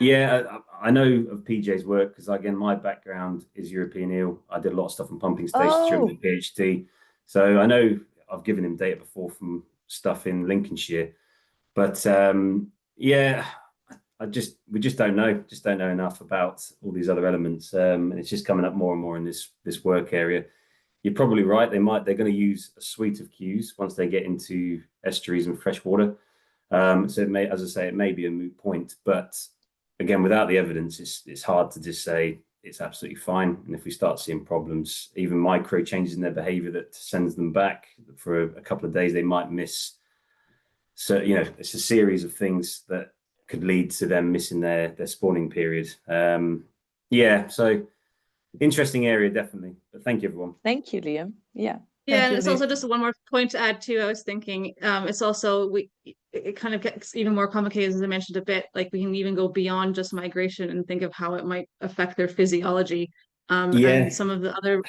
yeah, I know of PJ's work because, again, my background is European eel. I did a lot of stuff on pumping stations during my PhD, so I know I've given him data before from stuff in Lincolnshire. But yeah, we just don't know enough about all these other elements, and it's just coming up more and more in this work area. You're probably right. They're going to use a suite of cues once they get into estuaries and freshwater. So it may, as I say, it may be a moot point, but again, without the evidence, it's hard to just say it's absolutely fine. And if we start seeing problems, even micro changes in their behaviour that sends them back for a couple of days, they might miss. So it's a series of things that could lead to them missing their spawning period. Yeah, so interesting area, definitely. But thank you, everyone. Thank you, Liam. Yeah. Yeah, and it's also just one more point to add too. I was thinking, it's also it kind of gets even more complicated, as I mentioned a bit. Like, we can even go beyond just migration and think of how it might affect their physiology. And some of the other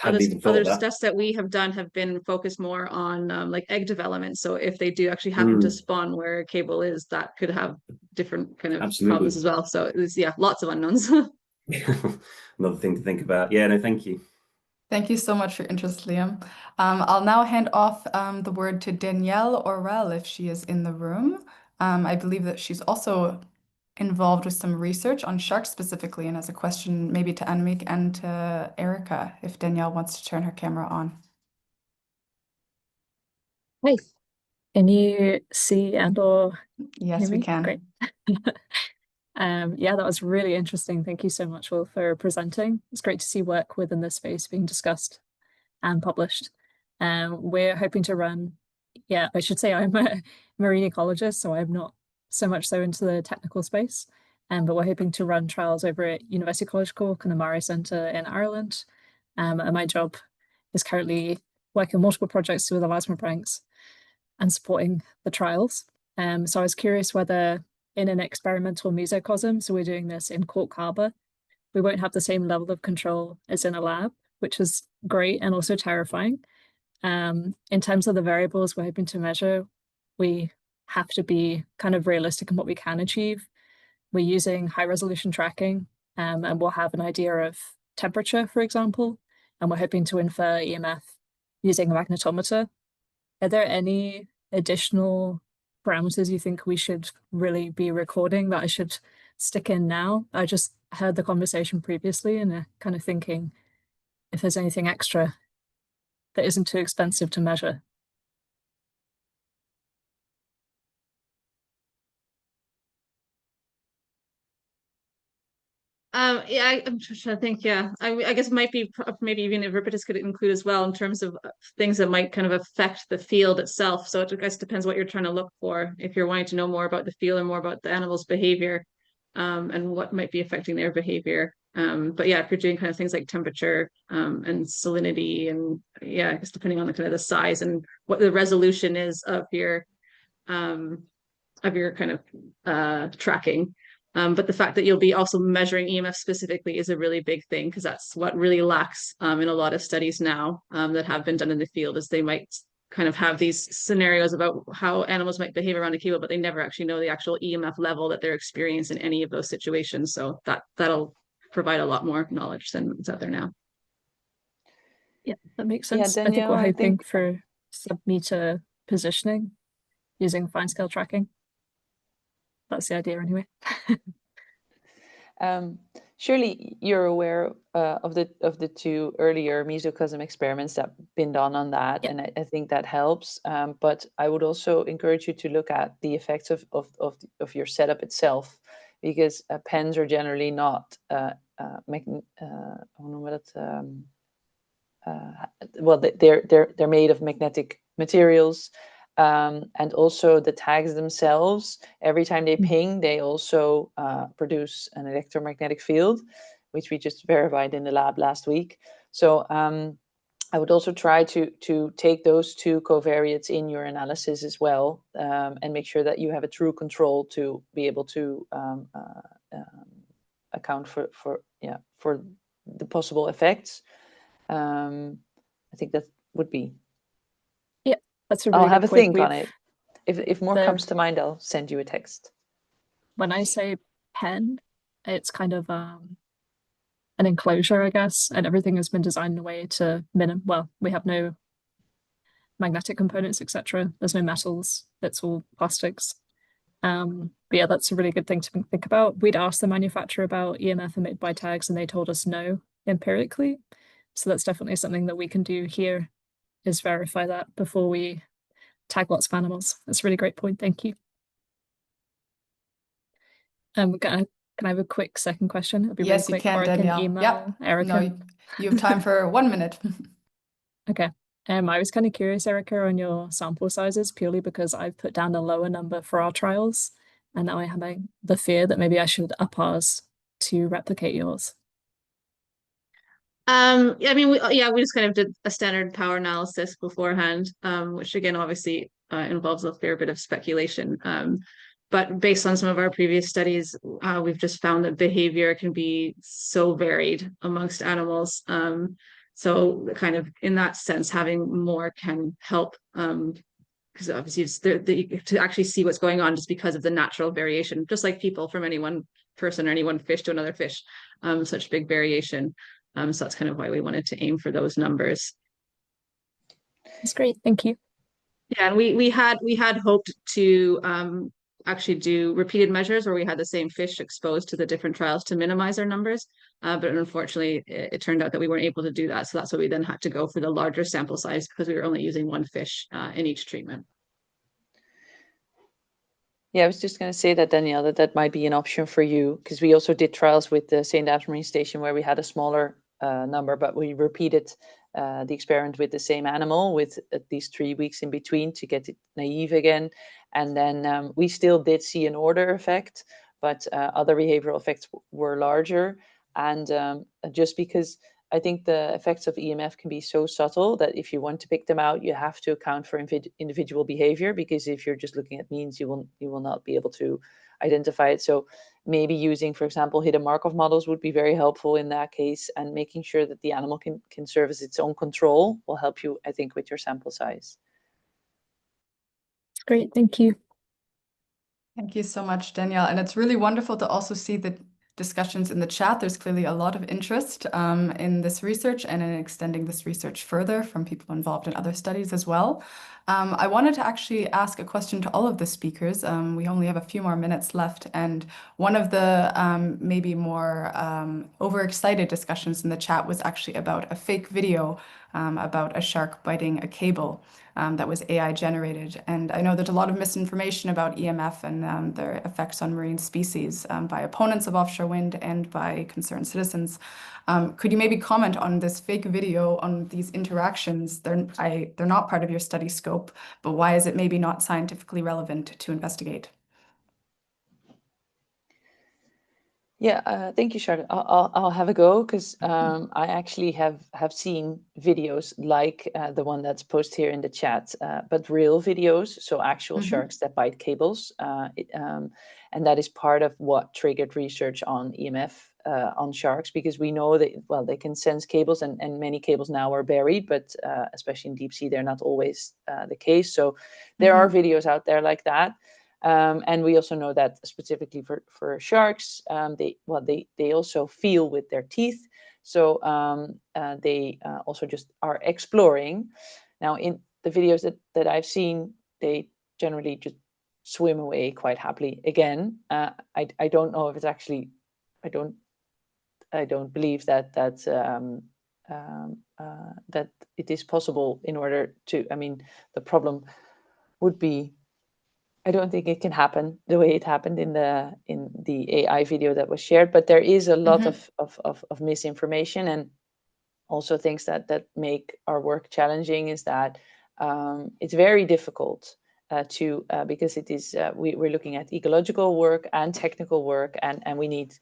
tests that we have done have been focused more on like egg development. So if they do actually happen to spawn where a cable is, that could have different kind of problems as well. So there's lots of unknowns. Another thing to think about. Yeah, no, thank you. Thank you so much for your interest, Liam. I'll now hand off the word to Danielle Orel if she is in the room. I believe that she's also involved with some research on sharks specifically, and has a question maybe to Annemiek and to Erica, if Danielle wants to turn her camera on. Hi, can you see and or Yes, we can. Great. Yeah, that was really interesting. Thank you so much, Will, for presenting. It's great to see work within this space being discussed and published. We're hoping to run, I should say I'm a marine ecologist, so I'm not so much so into the technical space, but we're hoping to run trials over at University College Cork and the Murray Centre in Ireland. And my job is currently working on multiple projects with elasmobranchs pranks and supporting the trials. So I was curious whether in an experimental mesocosm, so we're doing this in Cork Harbour, we won't have the same level of control as in a lab, which is great and also terrifying. In terms of the variables we're hoping to measure, we have to be kind of realistic in what we can achieve. We're using high resolution tracking, and we'll have an idea of temperature, for example, and we're hoping to infer EMF using a magnetometer. Are there any additional parameters you think we should really be recording that I should stick in now? I just heard the conversation previously and kind of thinking if there's anything extra that isn't too expensive to measure. Yeah, I'm trying to think. Yeah, I guess it might be maybe even Euripides could include as well in terms of things that might kind of affect the field itself. So it, I guess, depends what you're trying to look for. If you're wanting to know more about the field or more about the animal's behavior, and what might be affecting their behavior. But yeah, if you're doing kind of things like temperature, and salinity, and yeah, I guess depending on the kind of the size and what the resolution is of your kind of tracking. But the fact that you'll be also measuring EMF specifically is a really big thing, because that's what really lacks in a lot of studies now that have been done in the field, is they might kind of have these scenarios about how animals might behave around a cable, but they never actually know the actual EMF level that they're experiencing in any of those situations. So that'll provide a lot more knowledge than what's out there now. Yeah, that makes Yeah, sense. I think Danielle, we're I hoping think- for sub-meter positioning using fine scale tracking. That's the idea anyway. Surely you're aware of the two earlier mesocosm experiments that been done on that, Yeah. and I think that helps. But I would also encourage you to look at the effects of your setup itself, because pens are generally not well, they're made of magnetic materials. And also the tags themselves, every time they ping, they also produce an electromagnetic field, which we just verified in the lab last week. So I would also try to take those two covariates in your analysis as well, and make sure that you have a true control to be able to account for the possible effects. I think that would be. That's a really I'll have good a point. think on it. If more comes to mind, I'll send you a text. When I say pen, it's kind of an enclosure, I guess, and everything has been designed in a way to well, we have no magnetic components, etc. There's no metals, it's all plastics. But yeah, that's a really good thing to think about. We'd asked the manufacturer about EMF emitted by tags, and they told us no empirically. So that's definitely something that we can do here, is verify that before we tag lots of animals. That's a really great point. Thank you. Can I have a quick second question? It'll be Yes, really you quick, can, or I can Danielle. email Yep. Erica. No, you have time for 1 minute. Okay. I was kind of curious, Erica, on your sample sizes, purely because I've put down a lower number for our trials, and now I have the fear that maybe I should up ours to replicate yours. I mean, we just kind of did a standard power analysis beforehand, which again, obviously, involves a fair bit of speculation. But based on some of our previous studies, we've just found that behavior can be so varied amongst animals. So kind of in that sense, having more can help, because obviously it's to actually see what's going on just because of the natural variation, just like people, from any one person or any one fish to another fish, such big variation. So that's kind of why we wanted to aim for those numbers. That's great. Thank you. Yeah, and we had hoped to actually do repeated measures where we had the same fish exposed to the different trials to minimize our numbers. But unfortunately, it turned out that we weren't able to do that. So that's why we then had to go for the larger sample size, because we were only using one fish in each treatment. Yeah, I was just going to say that, Danielle, that might be an option for you, because we also did trials with the St Abbs Marine Station where we had a smaller number, but we repeated the experiment with the same animal with at least 3 weeks in between to get it naive again. And then we still did see an order effect, but other behavioral effects were larger. And just because I think the effects of EMF can be so subtle that if you want to pick them out, you have to account for individual behavior, because if you're just looking at means, you will not be able to identify it. So maybe using, for example, hidden Markov models would be very helpful in that case, and making sure that the animal can serve as its own control will help you, I think, with your sample size. Great. Thank you. Thank you so much, Danielle. And it's really wonderful to also see the discussions in the chat. There's clearly a lot of interest in this research and in extending this research further from people involved in other studies as well. I wanted to actually ask a question to all of the speakers. We only have a few more minutes left, and one of the maybe more overexcited discussions in the chat was actually about a fake video about a shark biting a cable that was AI generated. And I know there's a lot of misinformation about EMF and their effects on marine species by opponents of offshore wind and by concerned citizens. Could you maybe comment on this fake video, on these interactions? They're not part of your study scope, but why is it maybe not scientifically relevant to investigate? Yeah, thank you, Charlotte. I'll have a go because I actually have seen videos like the one that's posted here in the chat, but real videos, so actual sharks that bite cables, and that is part of what triggered research on EMF on sharks, because we know that, well, they can sense cables, and many cables now are buried, but especially in deep sea, they're not always the case. So there are videos out there like that. And we also know that specifically for sharks, they also feel with their teeth. So they also just are exploring. Now, in the videos that I've seen, they generally just swim away quite happily. Again, I don't know if it's actually, I don't believe that it is possible in order to, I mean, the problem would be, I don't think it can happen the way it happened in the AI video that was shared, but there is a lot of misinformation, and also things that make our work challenging is that it's very difficult because it is we're looking at ecological work and technical work, and we need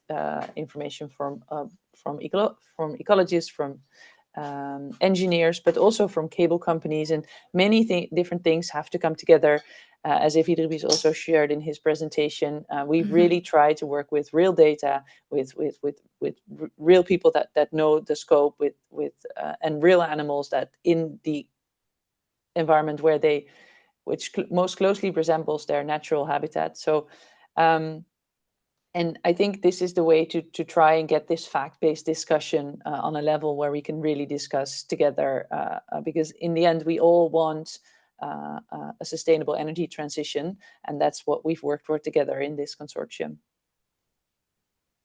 information from ecologists, from engineers, but also from cable companies, and many different things have to come together. As Ividribi's also shared in his presentation, we really try to work with real data, with real people that know the scope, and real animals that in the environment which most closely resembles their natural habitat. So, and I think this is the way to try and get this fact-based discussion on a level where we can really discuss together, because in the end, we all want a sustainable energy transition, and that's what we've worked for together in this consortium.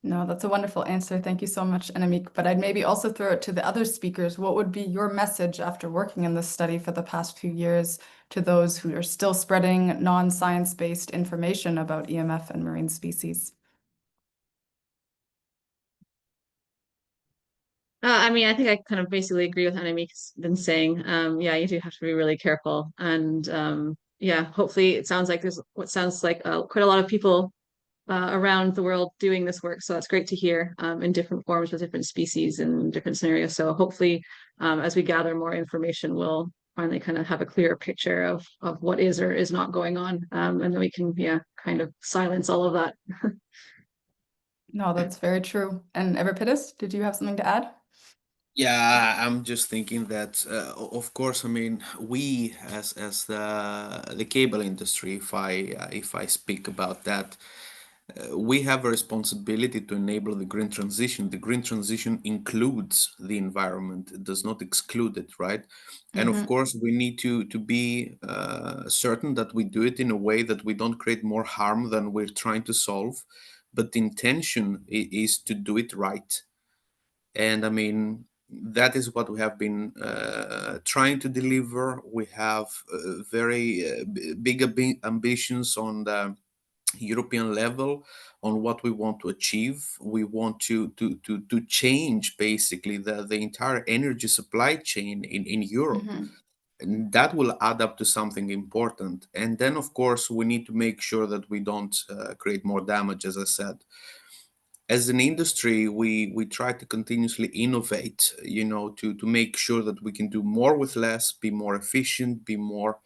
No, that's a wonderful answer. Thank you so much, Annemiek. But I'd maybe also throw it to the other speakers. What would be your message after working in this study for the past few years to those who are still spreading non-science-based information about EMF and marine species? I mean, I think I kind of basically agree with Annemiek's been saying. Yeah, you do have to be really careful. And yeah, hopefully it sounds like there's what sounds like quite a lot of people around the world doing this work. So that's great to hear in different forms with different species and different scenarios. So hopefully as we gather more information, we'll finally kind of have a clearer picture of what is or is not going on. And then we can, yeah, kind of silence all of that. No, that's very true. And Euripides, did you have something to add? Yeah, I'm just thinking that, of course, I mean, we as the cable industry, if I speak about that, we have a responsibility to enable the green transition. The green transition includes the environment; it does not exclude it, right? And of course, we need to be certain that we do it in a way that we don't create more harm than we're trying to solve. But the intention is to do it right. And I mean, that is what we have been trying to deliver. We have very big ambitions on the European level on what we want to achieve. We want to change basically the entire energy supply chain in Europe. And that will add up to something important. And then, of course, we need to make sure that we don't create more damage, as I said. As an industry, we try to continuously innovate, to make sure that we can do more with less, be more efficient, be more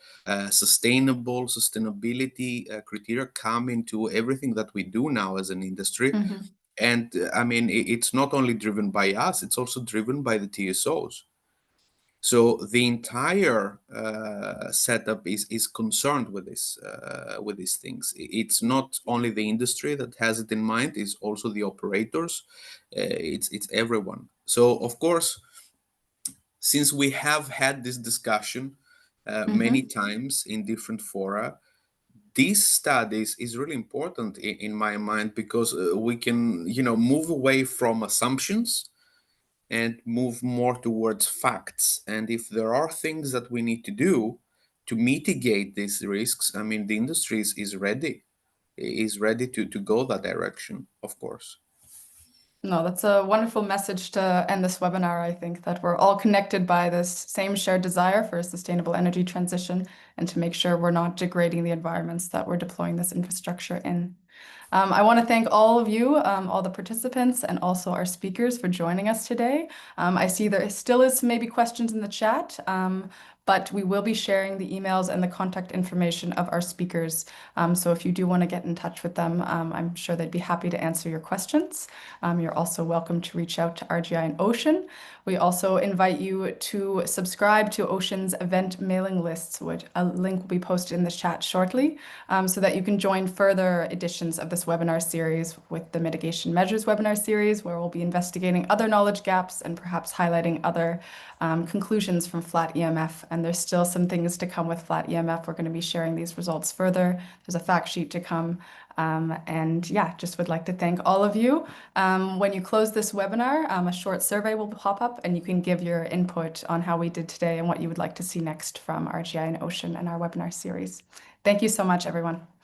sustainable. Sustainability criteria come into everything that we do now as an industry. And I mean, it's not only driven by us, it's also driven by the TSOs. So the entire setup is concerned with these things. It's not only the industry that has it in mind; it's also the operators. It's everyone. So of course, since we have had this discussion, many times in different fora. These studies is really important in my mind, because we can, move away from assumptions and move more towards facts. And if there are things that we need to do to mitigate these risks, I mean, the industry is ready to go that direction, of course. No, that's a wonderful message to end this webinar. I think that we're all connected by this same shared desire for a sustainable energy transition, and to make sure we're not degrading the environments that we're deploying this infrastructure in. I want to thank all of you, all the participants, and also our speakers for joining us today. I see there still is maybe questions in the chat, but we will be sharing the emails and the contact information of our speakers. So if you do want to get in touch with them, I'm sure they'd be happy to answer your questions. You're also welcome to reach out to RGI and OCEaN. We also invite you to subscribe to OCEAN's event mailing lists, which a link will be posted in the chat shortly, so that you can join further editions of this webinar series with the Mitigation Measures webinar series, where we'll be investigating other knowledge gaps and perhaps highlighting other conclusions from FlatEMF. And there's still some things to come with FlatEMF. We're going to be sharing these results further. There's a fact sheet to come. And yeah, just would like to thank all of you. When you close this webinar, a short survey will pop up, and you can give your input on how we did today and what you would like to see next from RGI and OCEaN and our webinar series. Thank you so much, everyone.